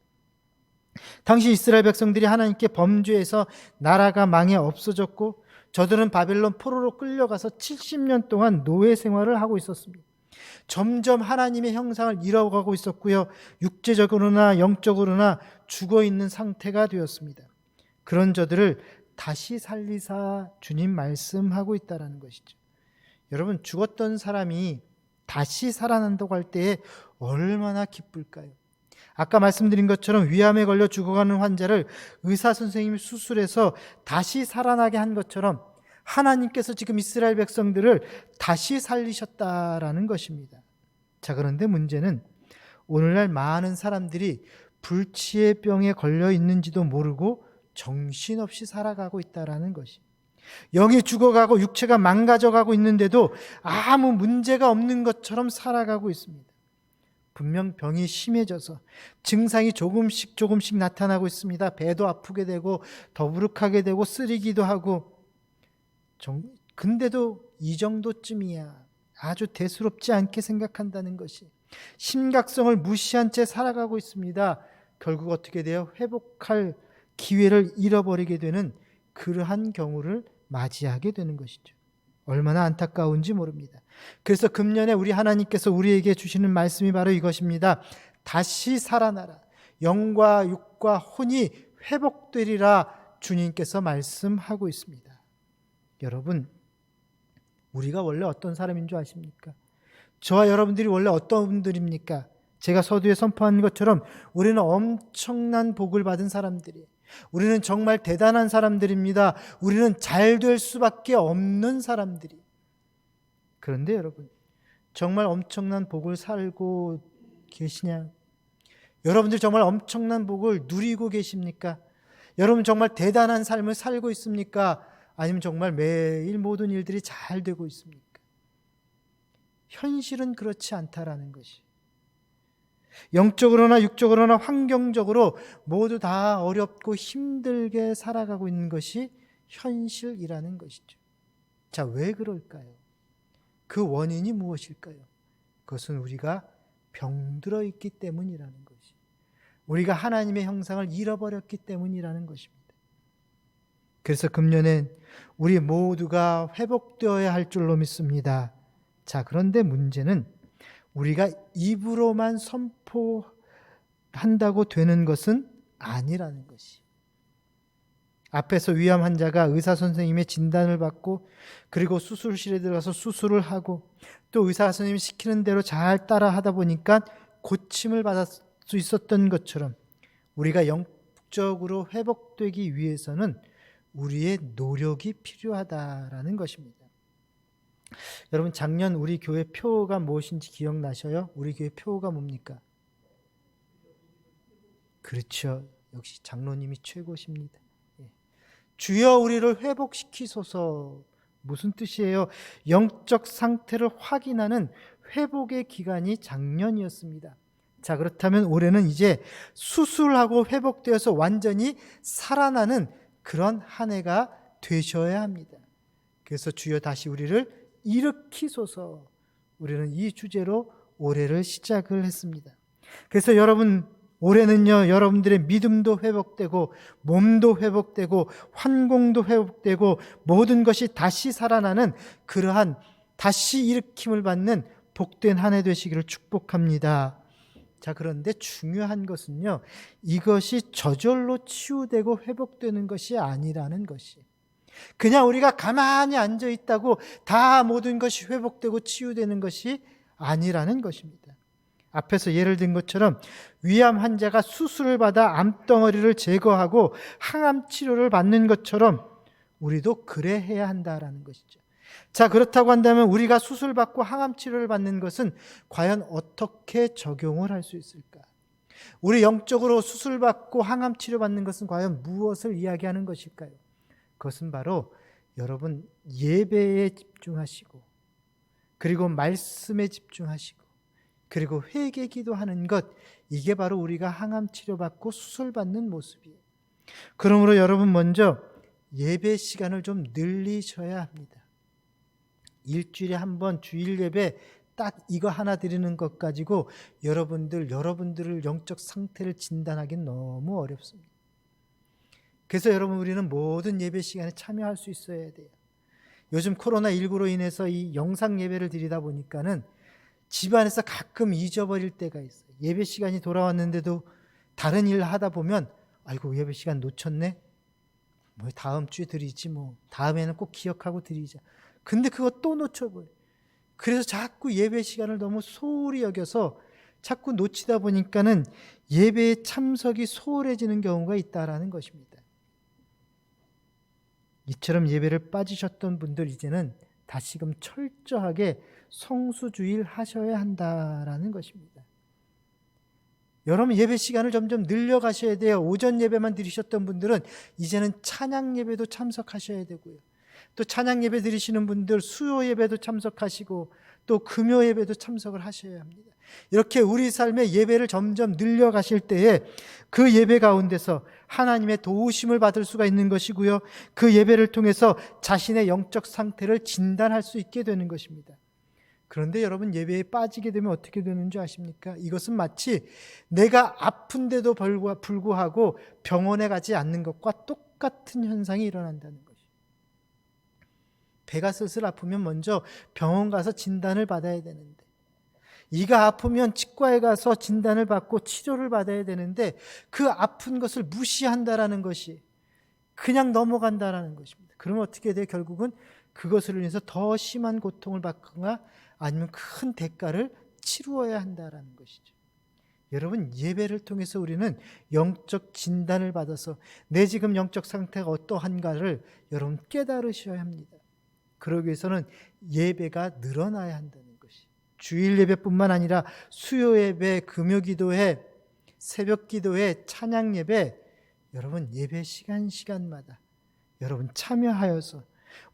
당시 이스라엘 백성들이 하나님께 범죄해서 나라가 망해 없어졌고 저들은 바벨론 포로로 끌려가서 70년 동안 노예 생활을 하고 있었습니다. 점점 하나님의 형상을 잃어가고 있었고요. 육체적으로나 영적으로나 죽어있는 상태가 되었습니다. 그런 저들을 다시 살리사 주님 말씀하고 있다는 것이죠. 여러분, 죽었던 사람이 다시 살아난다고 할 때에 얼마나 기쁠까요? 아까 말씀드린 것처럼 위암에 걸려 죽어가는 환자를 의사 선생님이 수술해서 다시 살아나게 한 것처럼 하나님께서 지금 이스라엘 백성들을 다시 살리셨다라는 것입니다. 자, 그런데 문제는 오늘날 많은 사람들이 불치의 병에 걸려 있는지도 모르고 정신없이 살아가고 있다라는 것이. 영이 죽어가고 육체가 망가져가고 있는데도 아무 문제가 없는 것처럼 살아가고 있습니다. 분명 병이 심해져서 증상이 조금씩 나타나고 있습니다. 배도 아프게 되고 더부룩하게 되고 쓰리기도 하고. 근데도 이 정도쯤이야. 아주 대수롭지 않게 생각한다는 것이. 심각성을 무시한 채 살아가고 있습니다. 결국 어떻게 돼요? 회복할 기회를 잃어버리게 되는 그러한 경우를 맞이하게 되는 것이죠. 얼마나 안타까운지 모릅니다. 그래서 금년에 우리 하나님께서 우리에게 주시는 말씀이 바로 이것입니다. 다시 살아나라. 영과 육과 혼이 회복되리라 주님께서 말씀하고 있습니다. 여러분, 우리가 원래 어떤 사람인 줄 아십니까? 저와 여러분들이 원래 어떤 분들입니까? 제가 서두에 선포한 것처럼 우리는 엄청난 복을 받은 사람들이에요. 우리는 정말 대단한 사람들입니다. 우리는 잘 될 수밖에 없는 사람들이. 그런데 여러분, 정말 엄청난 복을 살고 계시냐? 여러분들 정말 엄청난 복을 누리고 계십니까? 여러분 정말 대단한 삶을 살고 있습니까? 아니면 정말 매일 모든 일들이 잘 되고 있습니까? 현실은 그렇지 않다라는 것이. 영적으로나 육적으로나 환경적으로 모두 다 어렵고 힘들게 살아가고 있는 것이 현실이라는 것이죠. 자, 왜 그럴까요? 그 원인이 무엇일까요? 그것은 우리가 병들어 있기 때문이라는 것이. 우리가 하나님의 형상을 잃어버렸기 때문이라는 것입니다. 그래서 금년엔 우리 모두가 회복되어야 할 줄로 믿습니다. 자, 그런데 문제는 우리가 입으로만 선포한다고 되는 것은 아니라는 것이. 앞에서 위암 환자가 의사 선생님의 진단을 받고 그리고 수술실에 들어가서 수술을 하고 또 의사 선생님이 시키는 대로 잘 따라 하다 보니까 고침을 받을 수 있었던 것처럼 우리가 영적으로 회복되기 위해서는 우리의 노력이 필요하다라는 것입니다. 여러분, 작년 우리 교회 표가 무엇인지 기억나셔요? 우리 교회 표가 뭡니까? 그렇죠. 역시 장로님이 최고십니다. 주여 우리를 회복시키소서. 무슨 뜻이에요? 영적 상태를 확인하는 회복의 기간이 작년이었습니다. 자, 그렇다면 올해는 이제 수술하고 회복되어서 완전히 살아나는 그런 한 해가 되셔야 합니다. 그래서 주여 다시 우리를 일으키소서. 우리는 이 주제로 올해를 시작을 했습니다. 그래서 여러분, 올해는요, 여러분들의 믿음도 회복되고 몸도 회복되고 환공도 회복되고 모든 것이 다시 살아나는 그러한 다시 일으킴을 받는 복된 한 해 되시기를 축복합니다. 자, 그런데 중요한 것은요, 이것이 저절로 치유되고 회복되는 것이 아니라는 것이, 그냥 우리가 가만히 앉아 있다고 다 모든 것이 회복되고 치유되는 것이 아니라는 것입니다. 앞에서 예를 든 것처럼 위암 환자가 수술을 받아 암덩어리를 제거하고 항암 치료를 받는 것처럼 우리도 그래 해야 한다라는 것이죠. 자, 그렇다고 한다면 우리가 수술받고 항암 치료를 받는 것은 과연 어떻게 적용을 할 수 있을까? 우리 영적으로 수술받고 항암 치료받는 것은 과연 무엇을 이야기하는 것일까요? 그것은 바로 여러분 예배에 집중하시고, 그리고 말씀에 집중하시고, 그리고 회개 기도하는 것, 이게 바로 우리가 항암 치료받고 수술받는 모습이에요. 그러므로 여러분 먼저 예배 시간을 좀 늘리셔야 합니다. 일주일에 한 번 주일 예배 딱 이거 하나 드리는 것 가지고 여러분들을 영적 상태를 진단하기는 너무 어렵습니다. 그래서 여러분, 우리는 모든 예배 시간에 참여할 수 있어야 돼요. 요즘 코로나19로 인해서 이 영상 예배를 드리다 보니까는 집안에서 가끔 잊어버릴 때가 있어요. 예배 시간이 돌아왔는데도 다른 일 하다 보면 아이고, 예배 시간 놓쳤네, 뭐 다음 주에 드리지, 뭐 다음에는 꼭 기억하고 드리자. 근데 그거 또 놓쳐버려요. 그래서 자꾸 예배 시간을 너무 소홀히 여겨서 자꾸 놓치다 보니까는 예배에 참석이 소홀해지는 경우가 있다라는 것입니다. 이처럼 예배를 빠지셨던 분들, 이제는 다시금 철저하게 성수주일 하셔야 한다라는 것입니다. 여러분, 예배 시간을 점점 늘려가셔야 돼요. 오전 예배만 드리셨던 분들은 이제는 찬양 예배도 참석하셔야 되고요. 또 찬양 예배 드리시는 분들 수요 예배도 참석하시고 또 금요 예배도 참석을 하셔야 합니다. 이렇게 우리 삶의 예배를 점점 늘려가실 때에 그 예배 가운데서 하나님의 도우심을 받을 수가 있는 것이고요, 그 예배를 통해서 자신의 영적 상태를 진단할 수 있게 되는 것입니다. 그런데 여러분, 예배에 빠지게 되면 어떻게 되는 줄 아십니까? 이것은 마치 내가 아픈데도 불구하고 병원에 가지 않는 것과 똑같은 현상이 일어난다는 것이죠. 배가 슬슬 아프면 먼저 병원 가서 진단을 받아야 되는데, 이가 아프면 치과에 가서 진단을 받고 치료를 받아야 되는데, 그 아픈 것을 무시한다라는 것이, 그냥 넘어간다라는 것입니다. 그러면 어떻게 돼요? 결국은 그것을 인해서 더 심한 고통을 받거나 아니면 큰 대가를 치루어야 한다라는 것이죠. 여러분, 예배를 통해서 우리는 영적 진단을 받아서 내 지금 영적 상태가 어떠한가를 여러분 깨달으셔야 합니다. 그러기 위해서는 예배가 늘어나야 한다는 것이, 주일 예배뿐만 아니라 수요 예배, 금요 기도회, 새벽 기도회, 찬양 예배, 여러분 예배 시간마다 여러분 참여하여서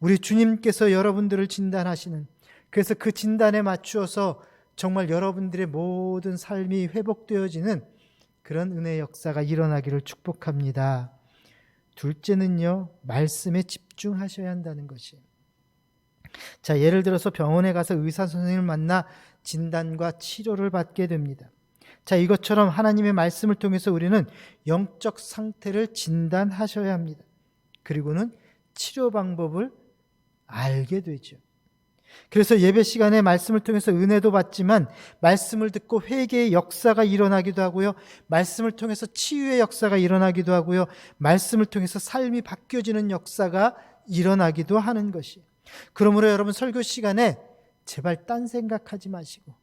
우리 주님께서 여러분들을 진단하시는, 그래서 그 진단에 맞추어서 정말 여러분들의 모든 삶이 회복되어지는 그런 은혜의 역사가 일어나기를 축복합니다. 둘째는요, 말씀에 집중하셔야 한다는 것이에요. 자, 예를 들어서 병원에 가서 의사 선생님을 만나 진단과 치료를 받게 됩니다. 자, 이것처럼 하나님의 말씀을 통해서 우리는 영적 상태를 진단하셔야 합니다. 그리고는 치료 방법을 알게 되죠. 그래서 예배 시간에 말씀을 통해서 은혜도 받지만 말씀을 듣고 회개의 역사가 일어나기도 하고요, 말씀을 통해서 치유의 역사가 일어나기도 하고요, 말씀을 통해서 삶이 바뀌어지는 역사가 일어나기도 하는 것이에요. 그러므로 여러분, 설교 시간에 제발 딴 생각하지 마시고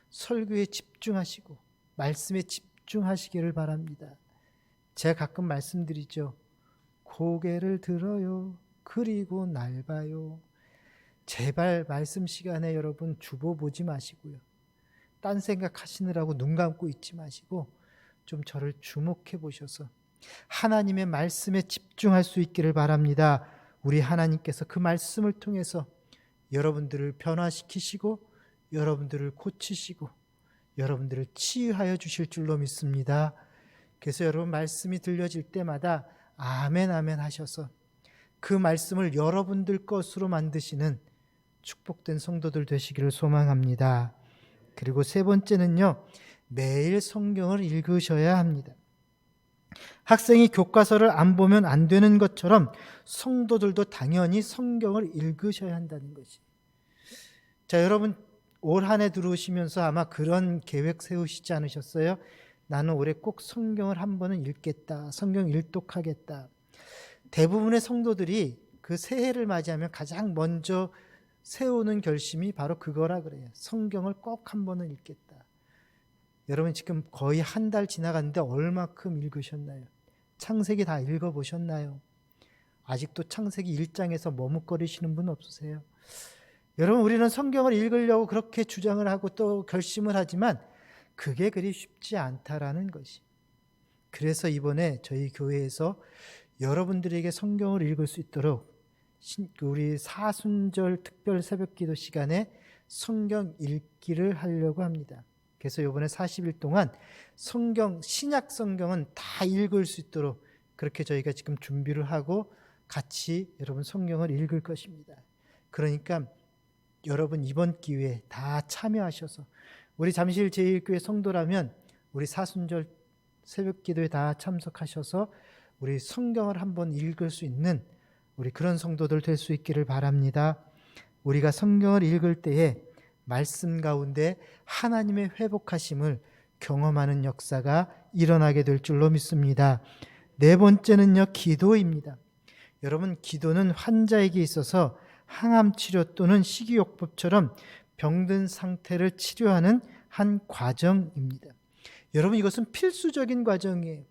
설교에 집중하시고 말씀에 집중하시기를 바랍니다. 제가 가끔 말씀드리죠. 고개를 들어요, 그리고 날 봐요. 제발 말씀 시간에 여러분 주보 보지 마시고요, 딴 생각하시느라고 눈 감고 있지 마시고 좀 저를 주목해 보셔서 하나님의 말씀에 집중할 수 있기를 바랍니다. 우리 하나님께서 그 말씀을 통해서 여러분들을 변화시키시고 여러분들을 고치시고 여러분들을 치유하여 주실 줄로 믿습니다. 그래서 여러분, 말씀이 들려질 때마다 아멘 아멘 하셔서 그 말씀을 여러분들 것으로 만드시는 축복된 성도들 되시기를 소망합니다. 그리고 세 번째는요, 매일 성경을 읽으셔야 합니다. 학생이 교과서를 안 보면 안 되는 것처럼 성도들도 당연히 성경을 읽으셔야 한다는 것이. 자, 여러분 올 한 해 들어오시면서 아마 그런 계획 세우시지 않으셨어요? 나는 올해 꼭 성경을 한 번은 읽겠다. 성경 일독하겠다. 대부분의 성도들이 그 새해를 맞이하면 가장 먼저 세우는 결심이 바로 그거라 그래요. 성경을 꼭 한 번은 읽겠다. 여러분 지금 거의 한 달 지나갔는데 얼마큼 읽으셨나요? 창세기 다 읽어보셨나요? 아직도 창세기 1장에서 머뭇거리시는 분 없으세요? 여러분 우리는 성경을 읽으려고 그렇게 주장을 하고 또 결심을 하지만 그게 그리 쉽지 않다라는 것이. 그래서 이번에 저희 교회에서 여러분들에게 성경을 읽을 수 있도록 우리 사순절 특별 새벽기도 시간에 성경 읽기를 하려고 합니다. 그래서 이번에 40일 동안 성경, 신약 성경은 다 읽을 수 있도록 그렇게 저희가 지금 준비를 하고 같이 여러분 성경을 읽을 것입니다. 그러니까 여러분 이번 기회에 다 참여하셔서 우리 잠실 제1교회 성도라면 우리 사순절 새벽기도에 다 참석하셔서 우리 성경을 한번 읽을 수 있는 우리 그런 성도들 될 수 있기를 바랍니다. 우리가 성경을 읽을 때에 말씀 가운데 하나님의 회복하심을 경험하는 역사가 일어나게 될 줄로 믿습니다. 네 번째는요, 기도입니다. 여러분, 기도는 환자에게 있어서 항암 치료 또는 식이요법처럼 병든 상태를 치료하는 한 과정입니다. 여러분, 이것은 필수적인 과정이에요.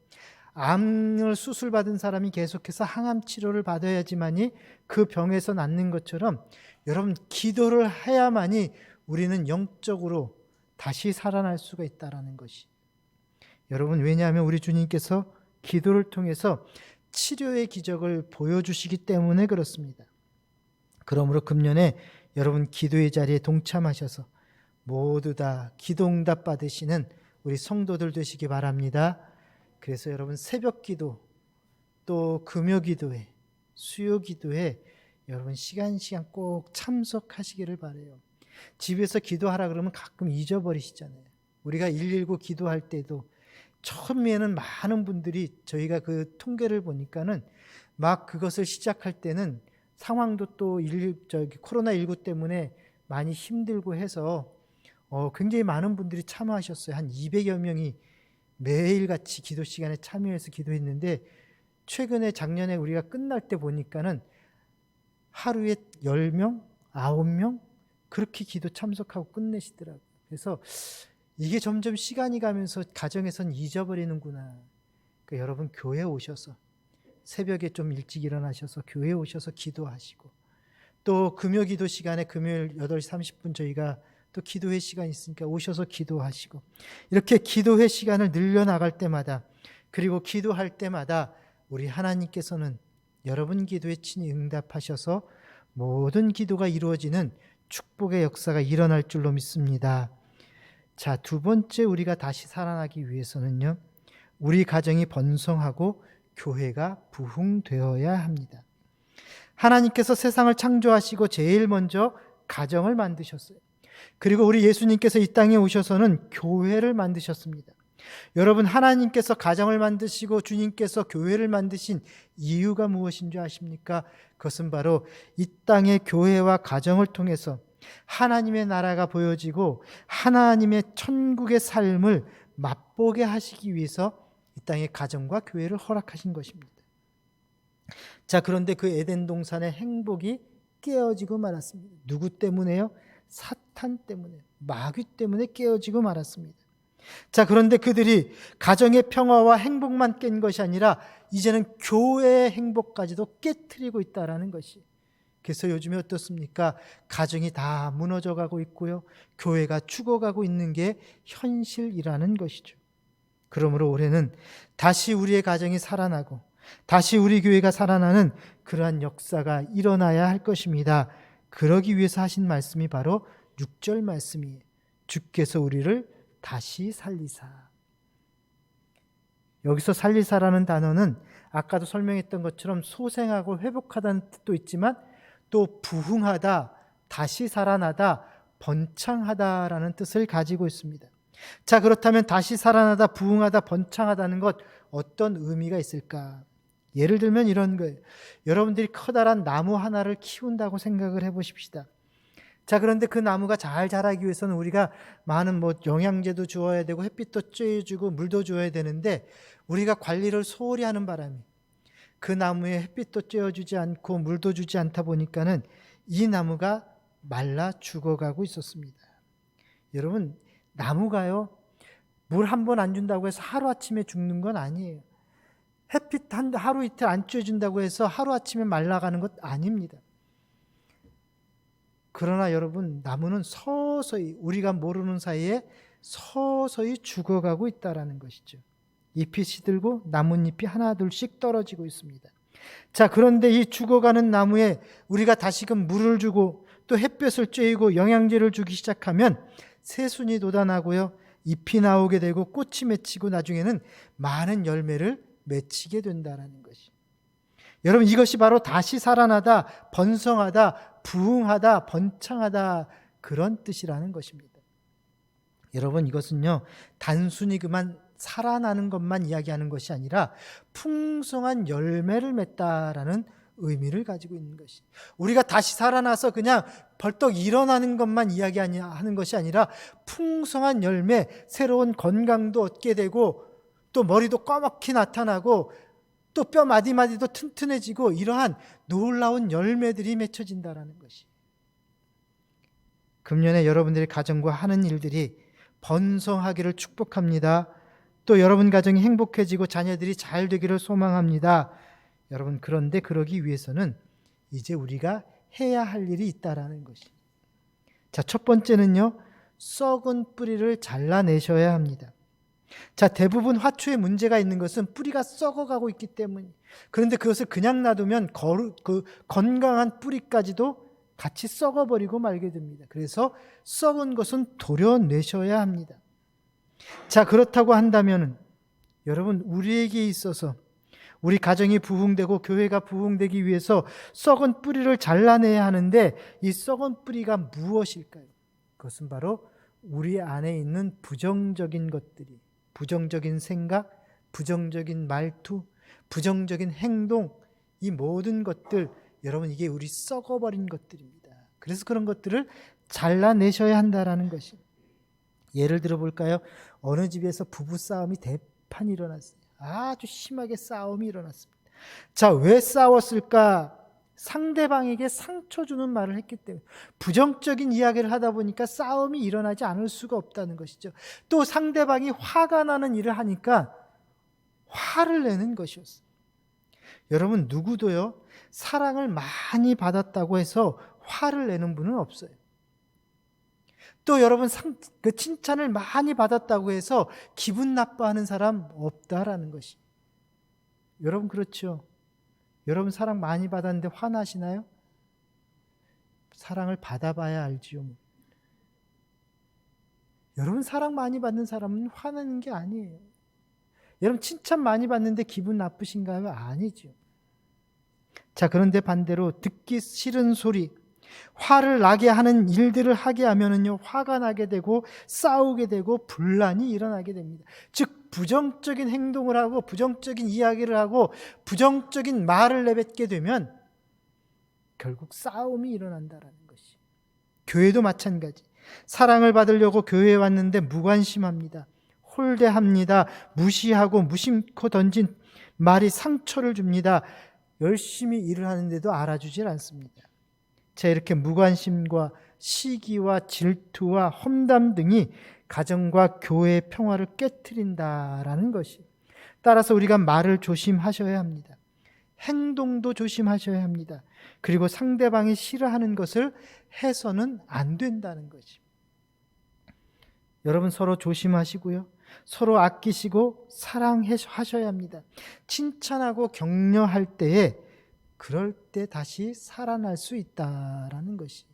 암을 수술받은 사람이 계속해서 항암 치료를 받아야지만이 그 병에서 낫는 것처럼 여러분, 기도를 해야만이 우리는 영적으로 다시 살아날 수가 있다는 것이. 여러분, 왜냐하면 우리 주님께서 기도를 통해서 치료의 기적을 보여주시기 때문에 그렇습니다. 그러므로 금년에 여러분 기도의 자리에 동참하셔서 모두 다 기도응답 받으시는 우리 성도들 되시기 바랍니다. 그래서 여러분 새벽 기도 또 금요 기도회, 수요 기도회 여러분 시간 꼭 참석하시기를 바라요. 집에서 기도하라 그러면 가끔 잊어버리시잖아요. 우리가 119 기도할 때도 처음에는 많은 분들이 저희가 그 통계를 보니까는 막 그것을 시작할 때는 상황도 또 코로나19 때문에 많이 힘들고 해서 굉장히 많은 분들이 참여하셨어요. 한 200여 명이 매일같이 기도 시간에 참여해서 기도했는데 최근에 작년에 우리가 끝날 때 보니까는 하루에 10명, 9명 그렇게 기도 참석하고 끝내시더라고요. 그래서 이게 점점 시간이 가면서 가정에선 잊어버리는구나. 그러니까 여러분 교회에 오셔서 새벽에 좀 일찍 일어나셔서 교회에 오셔서 기도하시고 또 금요 기도 시간에 금요일 8시 30분 저희가 또 기도회 시간이 있으니까 오셔서 기도하시고 이렇게 기도회 시간을 늘려나갈 때마다 그리고 기도할 때마다 우리 하나님께서는 여러분 기도에 친히 응답하셔서 모든 기도가 이루어지는 축복의 역사가 일어날 줄로 믿습니다. 자, 두 번째 우리가 다시 살아나기 위해서는요, 우리 가정이 번성하고 교회가 부흥되어야 합니다. 하나님께서 세상을 창조하시고 제일 먼저 가정을 만드셨어요. 그리고 우리 예수님께서 이 땅에 오셔서는 교회를 만드셨습니다. 여러분, 하나님께서 가정을 만드시고 주님께서 교회를 만드신 이유가 무엇인 줄 아십니까? 그것은 바로 이 땅의 교회와 가정을 통해서 하나님의 나라가 보여지고 하나님의 천국의 삶을 맛보게 하시기 위해서 이 땅의 가정과 교회를 허락하신 것입니다. 자, 그런데 그 에덴 동산의 행복이 깨어지고 말았습니다. 누구 때문에요? 사탄 때문에, 마귀 때문에 깨어지고 말았습니다. 자, 그런데 그들이 가정의 평화와 행복만 깬 것이 아니라 이제는 교회의 행복까지도 깨트리고 있다는 것이. 그래서 요즘에 어떻습니까? 가정이 다 무너져가고 있고요. 교회가 죽어가고 있는 게 현실이라는 것이죠. 그러므로 올해는 다시 우리의 가정이 살아나고 다시 우리 교회가 살아나는 그러한 역사가 일어나야 할 것입니다. 그러기 위해서 하신 말씀이 바로 6절 말씀이에요. 주께서 우리를 다시 살리사. 여기서 살리사라는 단어는 아까도 설명했던 것처럼 소생하고 회복하다는 뜻도 있지만 또 부흥하다, 다시 살아나다, 번창하다라는 뜻을 가지고 있습니다. 자, 그렇다면 다시 살아나다, 부흥하다, 번창하다는 것 어떤 의미가 있을까? 예를 들면 이런 거예요. 여러분들이 커다란 나무 하나를 키운다고 생각을 해보십시다. 자, 그런데 그 나무가 잘 자라기 위해서는 우리가 많은 영양제도 주어야 되고 햇빛도 쬐주고 물도 줘야 되는데, 우리가 관리를 소홀히 하는 바람에 그 나무에 햇빛도 쬐어주지 않고 물도 주지 않다 보니까는 이 나무가 말라 죽어가고 있었습니다. 여러분, 나무가요, 물 한 번 안 준다고 해서 하루아침에 죽는 건 아니에요. 햇빛 하루 이틀 안 쬐준다고 해서 하루아침에 말라가는 것 아닙니다. 그러나 여러분, 나무는 서서히, 우리가 모르는 사이에 서서히 죽어가고 있다는 것이죠. 잎이 시들고 나뭇잎이 하나둘씩 떨어지고 있습니다. 자, 그런데 이 죽어가는 나무에 우리가 다시금 물을 주고 또 햇볕을 쬐고 영양제를 주기 시작하면 새순이 돋아나고요, 잎이 나오게 되고 꽃이 맺히고 나중에는 많은 열매를 맺히게 된다는 것이. 여러분, 이것이 바로 다시 살아나다, 번성하다, 부흥하다, 번창하다, 그런 뜻이라는 것입니다. 여러분, 이것은요, 단순히 그만 살아나는 것만 이야기하는 것이 아니라 풍성한 열매를 맺다라는 의미를 가지고 있는 것이. 우리가 다시 살아나서 그냥 벌떡 일어나는 것만 이야기하는 것이 아니라 풍성한 열매, 새로운 건강도 얻게 되고 또 머리도 까맣게 나타나고 또 뼈 마디마디도 튼튼해지고 이러한 놀라운 열매들이 맺혀진다는 것이. 금년에 여러분들의 가정과 하는 일들이 번성하기를 축복합니다. 또 여러분 가정이 행복해지고 자녀들이 잘 되기를 소망합니다. 여러분, 그런데 그러기 위해서는 이제 우리가 해야 할 일이 있다라는 것이. 자, 첫 번째는요, 썩은 뿌리를 잘라내셔야 합니다. 자, 대부분 화초에 문제가 있는 것은 뿌리가 썩어가고 있기 때문에. 그런데 그것을 그냥 놔두면 그 건강한 뿌리까지도 같이 썩어버리고 말게 됩니다. 그래서 썩은 것은 도려내셔야 합니다. 자, 그렇다고 한다면 여러분, 우리에게 있어서 우리 가정이 부흥되고 교회가 부흥되기 위해서 썩은 뿌리를 잘라내야 하는데, 이 썩은 뿌리가 무엇일까요? 그것은 바로 우리 안에 있는 부정적인 것들이, 부정적인 생각, 부정적인 말투, 부정적인 행동, 이 모든 것들, 여러분, 이게 우리 썩어버린 것들입니다. 그래서 그런 것들을 잘라내셔야 한다라는 것이. 예를 들어 볼까요? 어느 집에서 부부싸움이 대판 일어났어요. 아주 심하게 싸움이 일어났습니다. 자, 왜 싸웠을까? 상대방에게 상처 주는 말을 했기 때문에, 부정적인 이야기를 하다 보니까 싸움이 일어나지 않을 수가 없다는 것이죠. 또 상대방이 화가 나는 일을 하니까 화를 내는 것이었어요. 여러분, 누구도요, 사랑을 많이 받았다고 해서 화를 내는 분은 없어요. 또 여러분, 그 칭찬을 많이 받았다고 해서 기분 나빠하는 사람 없다라는 것이. 여러분, 그렇죠? 여러분, 사랑 많이 받았는데 화나시나요? 사랑을 받아봐야 알지요. 여러분, 사랑 많이 받는 사람은 화나는 게 아니에요. 여러분, 칭찬 많이 받는데 기분 나쁘신가요? 아니죠. 자, 그런데 반대로 듣기 싫은 소리, 화를 나게 하는 일들을 하게 하면은요, 화가 나게 되고 싸우게 되고 분란이 일어나게 됩니다. 즉, 부정적인 행동을 하고 부정적인 이야기를 하고 부정적인 말을 내뱉게 되면 결국 싸움이 일어난다라는 것이. 교회도 마찬가지. 사랑을 받으려고 교회에 왔는데 무관심합니다. 홀대합니다. 무시하고 무심코 던진 말이 상처를 줍니다. 열심히 일을 하는데도 알아주질 않습니다. 자, 이렇게 무관심과 시기와 질투와 험담 등이 가정과 교회의 평화를 깨트린다라는 것이. 따라서 우리가 말을 조심하셔야 합니다. 행동도 조심하셔야 합니다. 그리고 상대방이 싫어하는 것을 해서는 안 된다는 것이. 여러분, 서로 조심하시고요, 서로 아끼시고 사랑하셔야 합니다. 칭찬하고 격려할 때에 그럴 때 다시 살아날 수 있다라는 것이.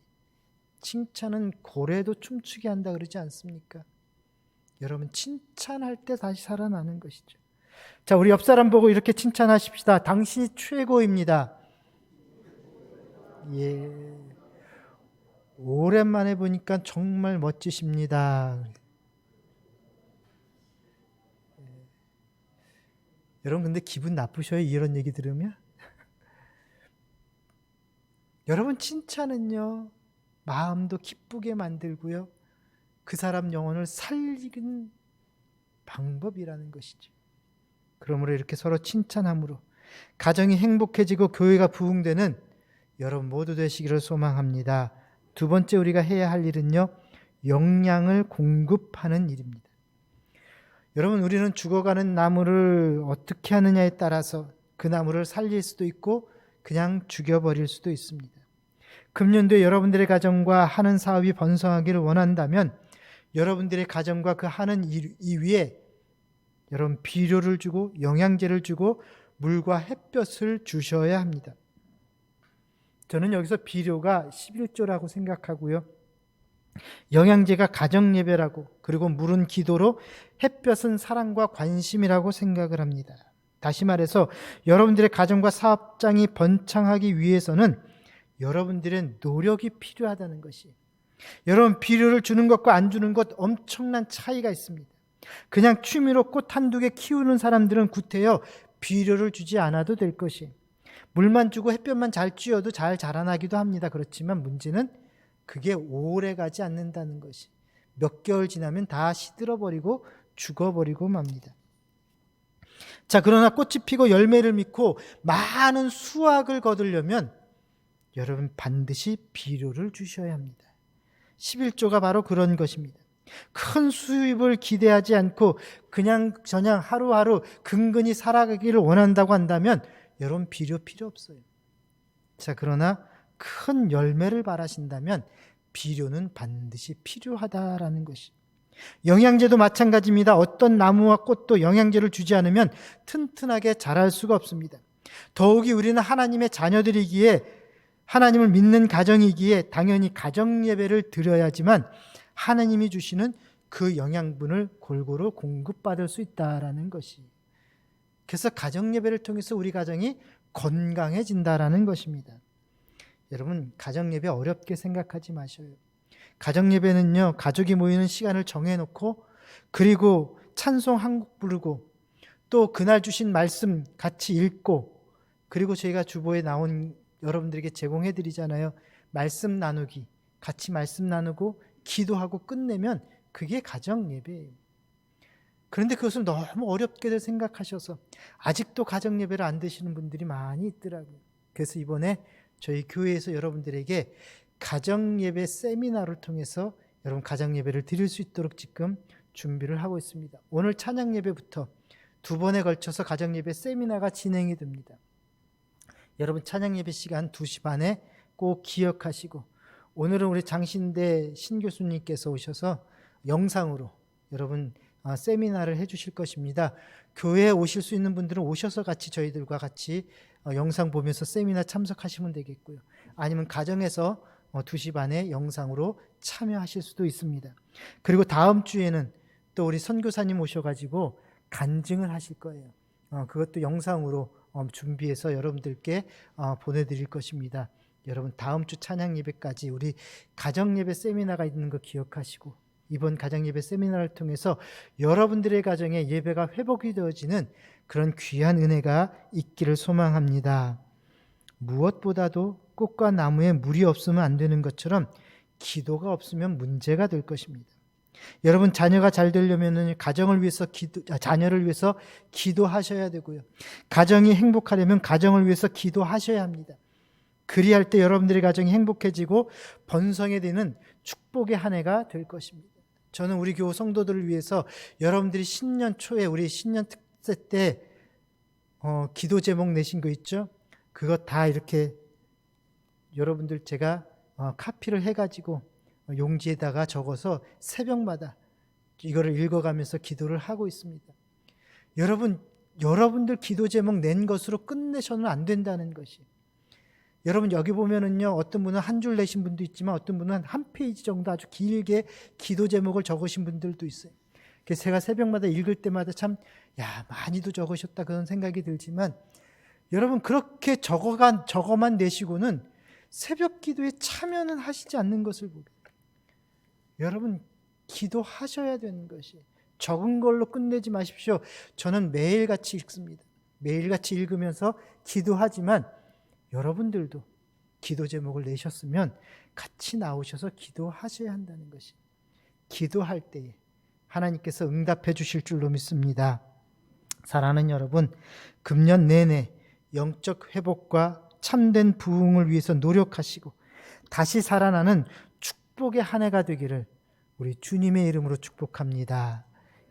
칭찬은 고래도 춤추게 한다 그러지 않습니까? 여러분, 칭찬할 때 다시 살아나는 것이죠. 자, 우리 옆 사람 보고 이렇게 칭찬하십시다. 당신이 최고입니다. 예. 오랜만에 보니까 정말 멋지십니다. 여러분 근데 기분 나쁘셔요? 이런 얘기 들으면? 여러분 칭찬은요 마음도 기쁘게 만들고요 그 사람 영혼을 살리는 방법이라는 것이죠. 그러므로 이렇게 서로 칭찬함으로 가정이 행복해지고 교회가 부흥되는 여러분 모두 되시기를 소망합니다. 두 번째 우리가 해야 할 일은요 영양을 공급하는 일입니다. 여러분 우리는 죽어가는 나무를 어떻게 하느냐에 따라서 그 나무를 살릴 수도 있고 그냥 죽여버릴 수도 있습니다. 금년도에 여러분들의 가정과 하는 사업이 번성하기를 원한다면 여러분들의 가정과 그 하는 일 위에 여러분 비료를 주고 영양제를 주고 물과 햇볕을 주셔야 합니다. 저는 여기서 비료가 11조라고 생각하고요. 영양제가 가정예배라고 그리고 물은 기도로 햇볕은 사랑과 관심이라고 생각을 합니다. 다시 말해서 여러분들의 가정과 사업장이 번창하기 위해서는 여러분들의 노력이 필요하다는 것이 여러분 비료를 주는 것과 안 주는 것 엄청난 차이가 있습니다. 그냥 취미로 꽃 한두 개 키우는 사람들은 구태여 비료를 주지 않아도 될 것이 물만 주고 햇볕만 잘 쬐어도 잘 자라나기도 합니다. 그렇지만 문제는 그게 오래 가지 않는다는 것이 몇 개월 지나면 다 시들어버리고 죽어버리고 맙니다. 자, 그러나 꽃이 피고 열매를 맺고 많은 수확을 거두려면 여러분 반드시 비료를 주셔야 합니다. 11조가 바로 그런 것입니다. 큰 수입을 기대하지 않고 그냥 저냥 하루하루 근근히 살아가기를 원한다고 한다면 여러분 비료 필요 없어요. 자, 그러나 큰 열매를 바라신다면 비료는 반드시 필요하다라는 것이. 영양제도 마찬가지입니다. 어떤 나무와 꽃도 영양제를 주지 않으면 튼튼하게 자랄 수가 없습니다. 더욱이 우리는 하나님의 자녀들이기에 하나님을 믿는 가정이기에 당연히 가정 예배를 드려야지만 하나님이 주시는 그 영양분을 골고루 공급받을 수 있다라는 것이. 그래서 가정 예배를 통해서 우리 가정이 건강해진다라는 것입니다. 여러분 가정 예배 어렵게 생각하지 마셔요. 가정 예배는요 가족이 모이는 시간을 정해놓고 그리고 찬송 한 곡 부르고 또 그날 주신 말씀 같이 읽고 그리고 저희가 주보에 나온 여러분들에게 제공해 드리잖아요. 말씀 나누기, 같이 말씀 나누고 기도하고 끝내면 그게 가정 예배예요. 그런데 그것을 너무 어렵게들 생각하셔서 아직도 가정 예배를 안 드시는 분들이 많이 있더라고요. 그래서 이번에 저희 교회에서 여러분들에게 가정 예배 세미나를 통해서 여러분 가정 예배를 드릴 수 있도록 지금 준비를 하고 있습니다. 오늘 찬양 예배부터 두 번에 걸쳐서 가정 예배 세미나가 진행이 됩니다. 여러분 찬양 예배 시간 2시 반에 꼭 기억하시고 오늘은 우리 장신대 신 교수님께서 오셔서 영상으로 여러분 세미나를 해주실 것입니다. 교회에 오실 수 있는 분들은 오셔서 같이 저희들과 같이 영상 보면서 세미나 참석하시면 되겠고요. 아니면 가정에서 2시 반에 영상으로 참여하실 수도 있습니다. 그리고 다음 주에는 또 우리 선교사님 오셔가지고 간증을 하실 거예요. 그것도 영상으로 준비해서 여러분들께 보내드릴 것입니다. 여러분 다음 주 찬양 예배까지 우리 가정 예배 세미나가 있는 거 기억하시고 이번 가정 예배 세미나를 통해서 여러분들의 가정에 예배가 회복이 되어지는 그런 귀한 은혜가 있기를 소망합니다. 무엇보다도 꽃과 나무에 물이 없으면 안 되는 것처럼 기도가 없으면 문제가 될 것입니다. 여러분 자녀가 잘 되려면 가정을 위해서 자녀를 위해서 기도하셔야 되고요. 가정이 행복하려면 가정을 위해서 기도하셔야 합니다. 그리할 때 여러분들의 가정이 행복해지고 번성해 되는 축복의 한 해가 될 것입니다. 저는 우리 교우 성도들을 위해서 여러분들이 신년 초에 우리 신년 특세 때 기도 제목 내신 거 있죠? 그거 다 이렇게 여러분들 제가 카피를 해가지고 용지에다가 적어서 새벽마다 이거를 읽어가면서 기도를 하고 있습니다. 여러분들 기도 제목 낸 것으로 끝내셔는 안 된다는 것이. 여러분 여기 보면은요 어떤 분은 한 줄 내신 분도 있지만 어떤 분은 한 페이지 정도 아주 길게 기도 제목을 적으신 분들도 있어요. 그래서 제가 새벽마다 읽을 때마다 참 많이도 적으셨다 그런 생각이 들지만 여러분 그렇게 적어만 내시고는 새벽 기도에 참여는 하시지 않는 것을 보게 돼요. 여러분 기도하셔야 되는 것이 적은 걸로 끝내지 마십시오. 저는 매일같이 읽습니다. 매일같이 읽으면서 기도하지만 여러분들도 기도 제목을 내셨으면 같이 나오셔서 기도하셔야 한다는 것이, 기도할 때에 하나님께서 응답해 주실 줄로 믿습니다. 사랑하는 여러분, 금년 내내 영적 회복과 참된 부흥을 위해서 노력하시고 다시 살아나는 축복의 한 해가 되기를 우리 주님의 이름으로 축복합니다.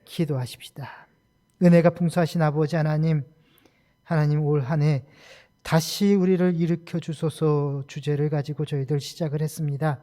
기도하십시다. 은혜가 풍성하신 아버지 하나님, 올 한 해 다시 우리를 일으켜 주소서 주제를 가지고 저희들 시작을 했습니다.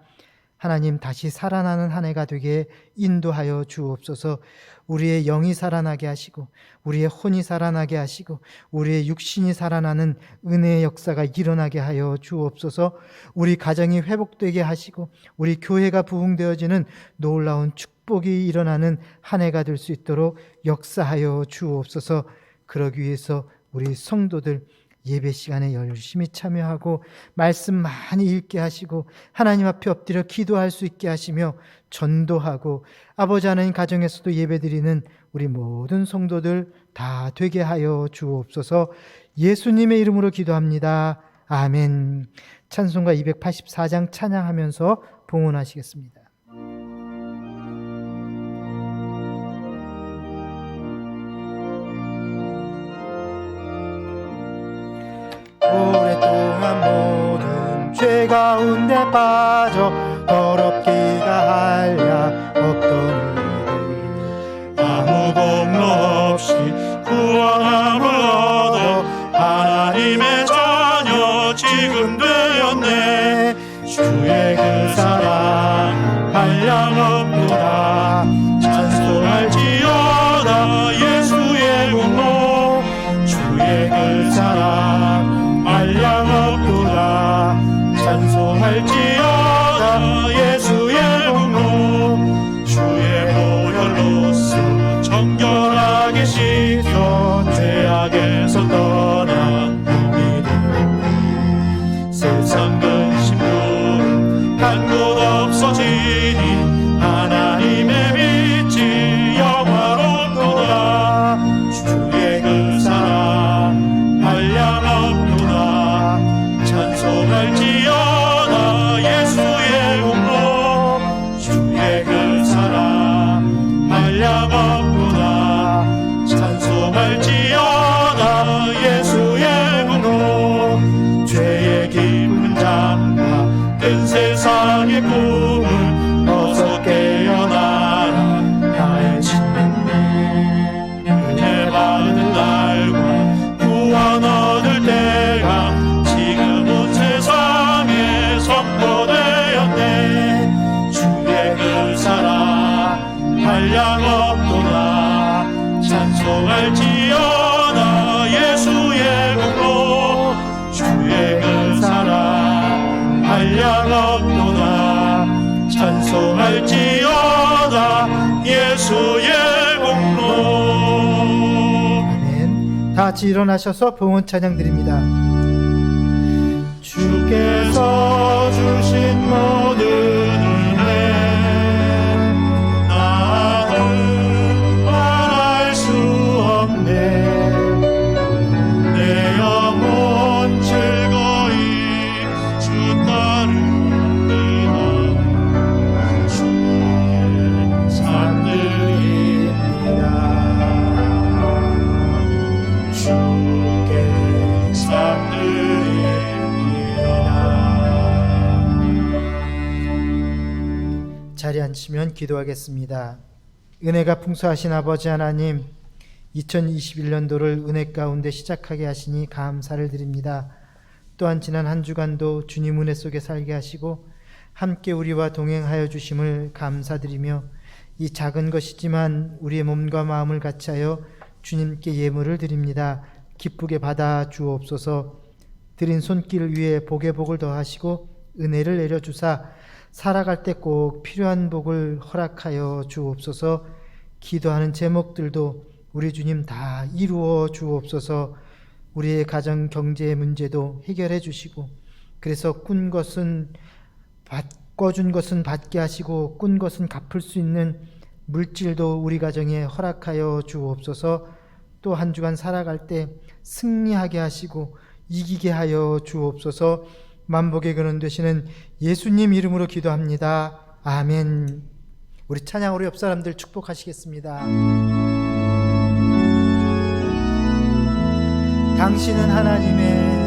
하나님, 다시 살아나는 한 해가 되게 인도하여 주옵소서. 우리의 영이 살아나게 하시고 우리의 혼이 살아나게 하시고 우리의 육신이 살아나는 은혜의 역사가 일어나게 하여 주옵소서. 우리 가정이 회복되게 하시고 우리 교회가 부흥되어지는 놀라운 축복이 일어나는 한 해가 될 수 있도록 역사하여 주옵소서. 그러기 위해서 우리 성도들 예배 시간에 열심히 참여하고 말씀 많이 읽게 하시고 하나님 앞에 엎드려 기도할 수 있게 하시며 전도하고 아버지 하나님 가정에서도 예배드리는 우리 모든 성도들 다 되게 하여 주옵소서. 예수님의 이름으로 기도합니다. 아멘. 찬송가 284장 찬양하면서 봉헌하시겠습니다. 오랫동안 모든 죄 가운데 빠져 더럽기가 한량 없던 우리들 아무 공로 없이 구원함을 얻어 하나님의 자녀 지금 되었네. 주의 그 사랑 한량없도다. 찬송할지어다 예수의 공로. 주의 그 사랑 한량없도다. 찬송할지어다 예수의 공로. 주의 보혈로서 정결하게 씻어 죄악에서 떠난 우리들. 세상 근심도 한 곳 없어지니 하나님의 빛이 영화롭도다. 주의 그 사랑 한량없도다. 찬송할지어다 예수의 공로. 주의 그 사랑 한량없도다. 찬송할지어다 예수의 공로. 죄의 깊은 잠과 뜬 세상의 꿈을 어서 깨어나라 나의 친구들. 은혜 받은 날과 구원 얻을 때가 지금 온 세상에 선포되었네. 주의 그 사랑 한량없도다. 찬송할지어다 예수의 공로. 주의 그 사랑 한량없도다. 찬송할지어다 예수의 공로. 아멘. 다 같이 일어나셔서 봉헌 찬양 드립니다. 주께서 주신 모든 은혜 나는 말할 수 없네. 내 영혼 즐거이 주 따릅니다. 주의 산들입니다. 주께 산들입니다. 자리에 앉으시면 기도하겠습니다. 은혜가 풍성하신 아버지 하나님, 2021년도를 은혜 가운데 시작하게 하시니 감사를 드립니다. 또한 지난 한 주간도 주님 은혜 속에 살게 하시고 함께 우리와 동행하여 주심을 감사드리며 이 작은 것이지만 우리의 몸과 마음을 같이하여 주님께 예물을 드립니다. 기쁘게 받아 주옵소서. 드린 손길 위에 복의 복을 더하시고 은혜를 내려주사 살아갈 때 꼭 필요한 복을 허락하여 주옵소서. 기도하는 제목들도 우리 주님 다 이루어 주옵소서. 우리의 가정 경제의 문제도 해결해 주시고 그래서 꾼 것은 꿔준 것은 받게 하시고 꾼 것은 갚을 수 있는 물질도 우리 가정에 허락하여 주옵소서. 또 한 주간 살아갈 때 승리하게 하시고 이기게 하여 주옵소서. 만복의 근원 되시는 예수님 이름으로 기도합니다. 아멘. 우리 찬양으로 옆 사람들 축복하시겠습니다. 당신은 하나님의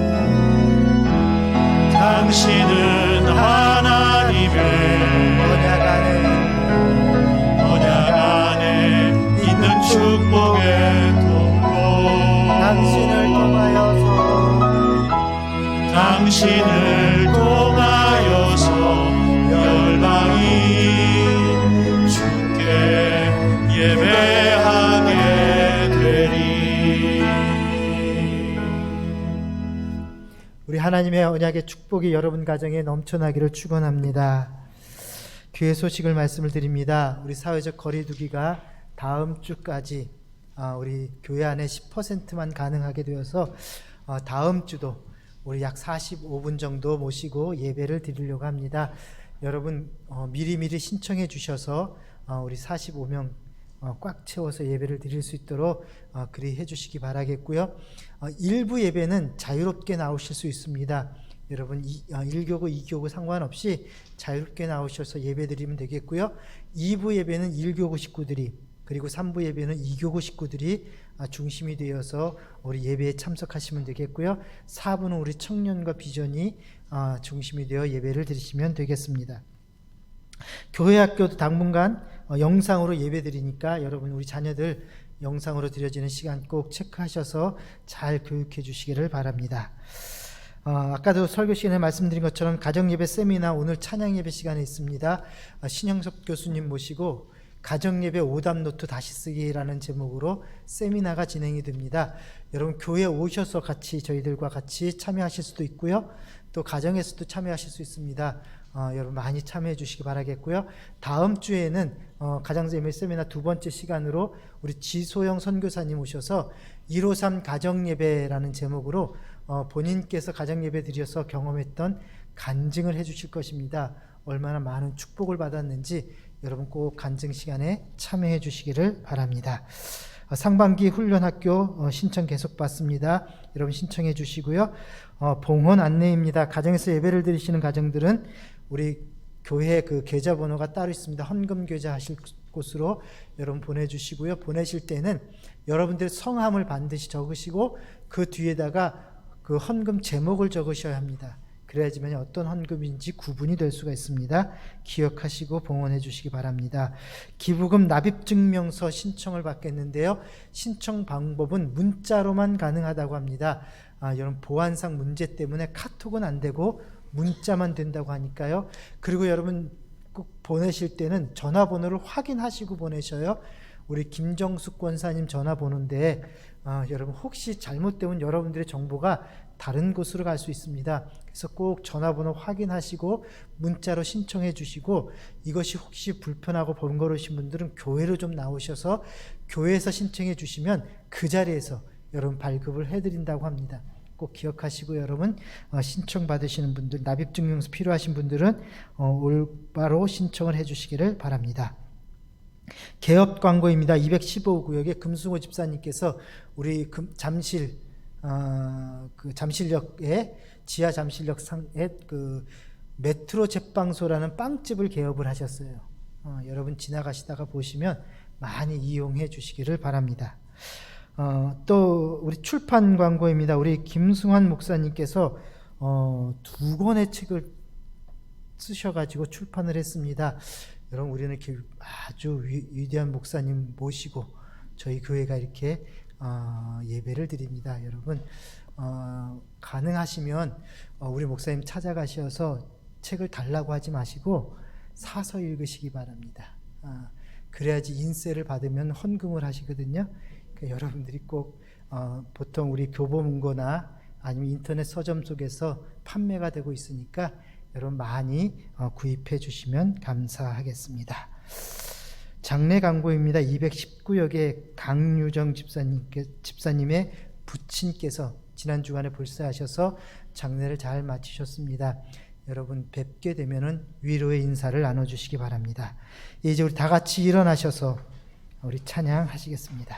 언약 안에 있는 축복의 통로 당신을 통하여서 열방이 주께 예배하게 되리. 우리 하나님의 언약의 축복이 여러분 가정에 넘쳐나기를 축원합니다. 교회 소식을 말씀을 드립니다. 우리 사회적 거리두기가 다음 주까지 우리 교회 안에 10%만 가능하게 되어서 다음 주도 우리 약 45분 정도 모시고 예배를 드리려고 합니다. 여러분 미리미리 신청해 주셔서 우리 45명 꽉 채워서 예배를 드릴 수 있도록 그리 해주시기 바라겠고요. 일부 예배는 자유롭게 나오실 수 있습니다. 여러분 1교구 2교구 상관없이 자유롭게 나오셔서 예배 드리면 되겠고요. 2부 예배는 1교구 식구들이, 그리고 3부 예배는 2교구 식구들이 중심이 되어서 우리 예배에 참석하시면 되겠고요. 4부는 우리 청년과 비전이 중심이 되어 예배를 드리시면 되겠습니다. 교회 학교도 당분간 영상으로 예배 드리니까 여러분 우리 자녀들 영상으로 드려지는 시간 꼭 체크하셔서 잘 교육해 주시기를 바랍니다. 아까도 설교 시간에 말씀드린 것처럼 가정예배 세미나 오늘 찬양예배 시간에 있습니다. 신영섭 교수님 모시고 가정예배 오답노트 다시 쓰기라는 제목으로 세미나가 진행이 됩니다. 여러분 교회에 오셔서 같이 저희들과 같이 참여하실 수도 있고요. 또 가정에서도 참여하실 수 있습니다. 여러분 많이 참여해 주시기 바라겠고요. 다음 주에는 가정예배 세미나 두 번째 시간으로 우리 지소영 선교사님 오셔서 153 가정예배라는 제목으로 본인께서 가정예배 드려서 경험했던 간증을 해 주실 것입니다. 얼마나 많은 축복을 받았는지 여러분 꼭 간증 시간에 참여해 주시기를 바랍니다. 상반기 훈련학교 신청 계속 받습니다. 여러분 신청해 주시고요. 봉헌 안내입니다. 가정에서 예배를 드리시는 가정들은 우리 교회 그 계좌번호가 따로 있습니다. 헌금 계좌 하실 곳으로 여러분 보내주시고요. 보내실 때는 여러분들의 성함을 반드시 적으시고 그 뒤에다가 그 헌금 제목을 적으셔야 합니다. 그래야지만 어떤 헌금인지 구분이 될 수가 있습니다. 기억하시고 봉헌해 주시기 바랍니다. 기부금 납입증명서 신청을 받겠는데요. 신청 방법은 문자로만 가능하다고 합니다. 여러분 보안상 문제 때문에 카톡은 안 되고 문자만 된다고 하니까요. 그리고 여러분 꼭 보내실 때는 전화번호를 확인하시고 보내셔요. 우리 김정숙 권사님 전화번호인데 여러분 혹시 잘못되면 여러분들의 정보가 다른 곳으로 갈 수 있습니다. 그래서 꼭 전화번호 확인하시고 문자로 신청해 주시고, 이것이 혹시 불편하고 번거로우신 분들은 교회로 좀 나오셔서 교회에서 신청해 주시면 그 자리에서 여러분 발급을 해드린다고 합니다. 꼭 기억하시고 여러분 신청 받으시는 분들, 납입증명서 필요하신 분들은 올바로 신청을 해 주시기를 바랍니다. 개업 광고입니다. 215구역에 금승호 집사님께서 우리 잠실역에 지하 잠실역 상에 그 메트로 제빵소라는 빵집을 개업을 하셨어요. 여러분 지나가시다가 보시면 많이 이용해 주시기를 바랍니다. 또 우리 출판 광고입니다. 우리 김승환 목사님께서 2권의 책을 쓰셔가지고 출판을 했습니다. 여러분 우리는 이렇게 아주 위대한 목사님 모시고 저희 교회가 이렇게 예배를 드립니다. 여러분 가능하시면 우리 목사님 찾아가셔서 책을 달라고 하지 마시고 사서 읽으시기 바랍니다. 그래야지 인세를 받으면 헌금을 하시거든요. 그러니까 여러분들이 꼭 보통 우리 교보문고나 아니면 인터넷 서점 속에서 판매가 되고 있으니까 여러분 많이 구입해 주시면 감사하겠습니다. 장례 광고입니다. 219역에 강유정 집사님의 부친께서 지난 주간에 불사하셔서 장례를 잘 마치셨습니다. 여러분 뵙게 되면은 위로의 인사를 나눠주시기 바랍니다. 이제 우리 다 같이 일어나셔서 우리 찬양하시겠습니다.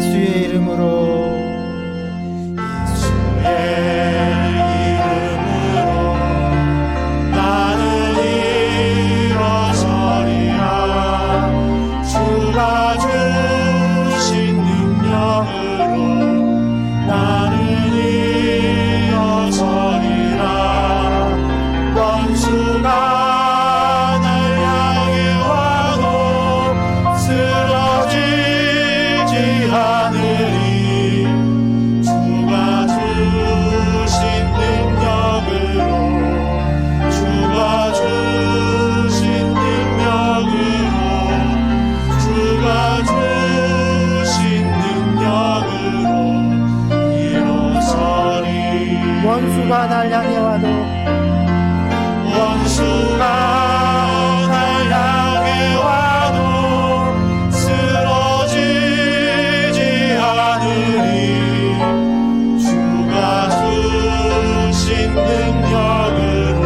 예수의 이름으로 나는 일어서리라. 주가 주신 능력으로 나는 일어서리라. 원수가 날 향해 와도 쓰러지지 않으리. 주가 주신 능력으로 주가 주신 능력으로 주가 주신 능력으로 일어서리. 원수가 날 향해 와도 원수가 날 향해 와도 쓰러지지 않으리. 주가 주신 능력으로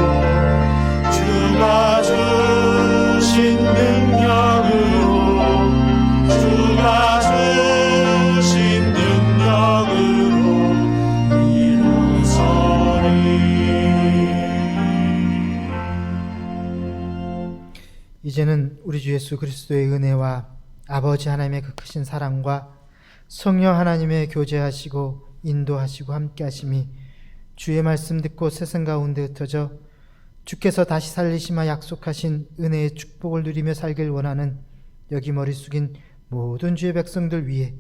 주가 주신 능력으로 주가 주신 능력으로 일어서리. 이제는 우리 주 예수 그리스도의 은혜와 아버지 하나님의 그 크신 사랑과 성령 하나님의 교제하시고 인도하시고 함께하심이 주의 말씀 듣고 세상 가운데 흩어져 주께서 다시 살리시마 약속하신 은혜의 축복을 누리며 살길 원하는 여기 머리 숙인 모든 주의 백성들 위해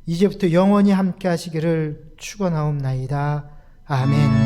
이제부터 영원히 함께하시기를 축원하옵나이다. 아멘.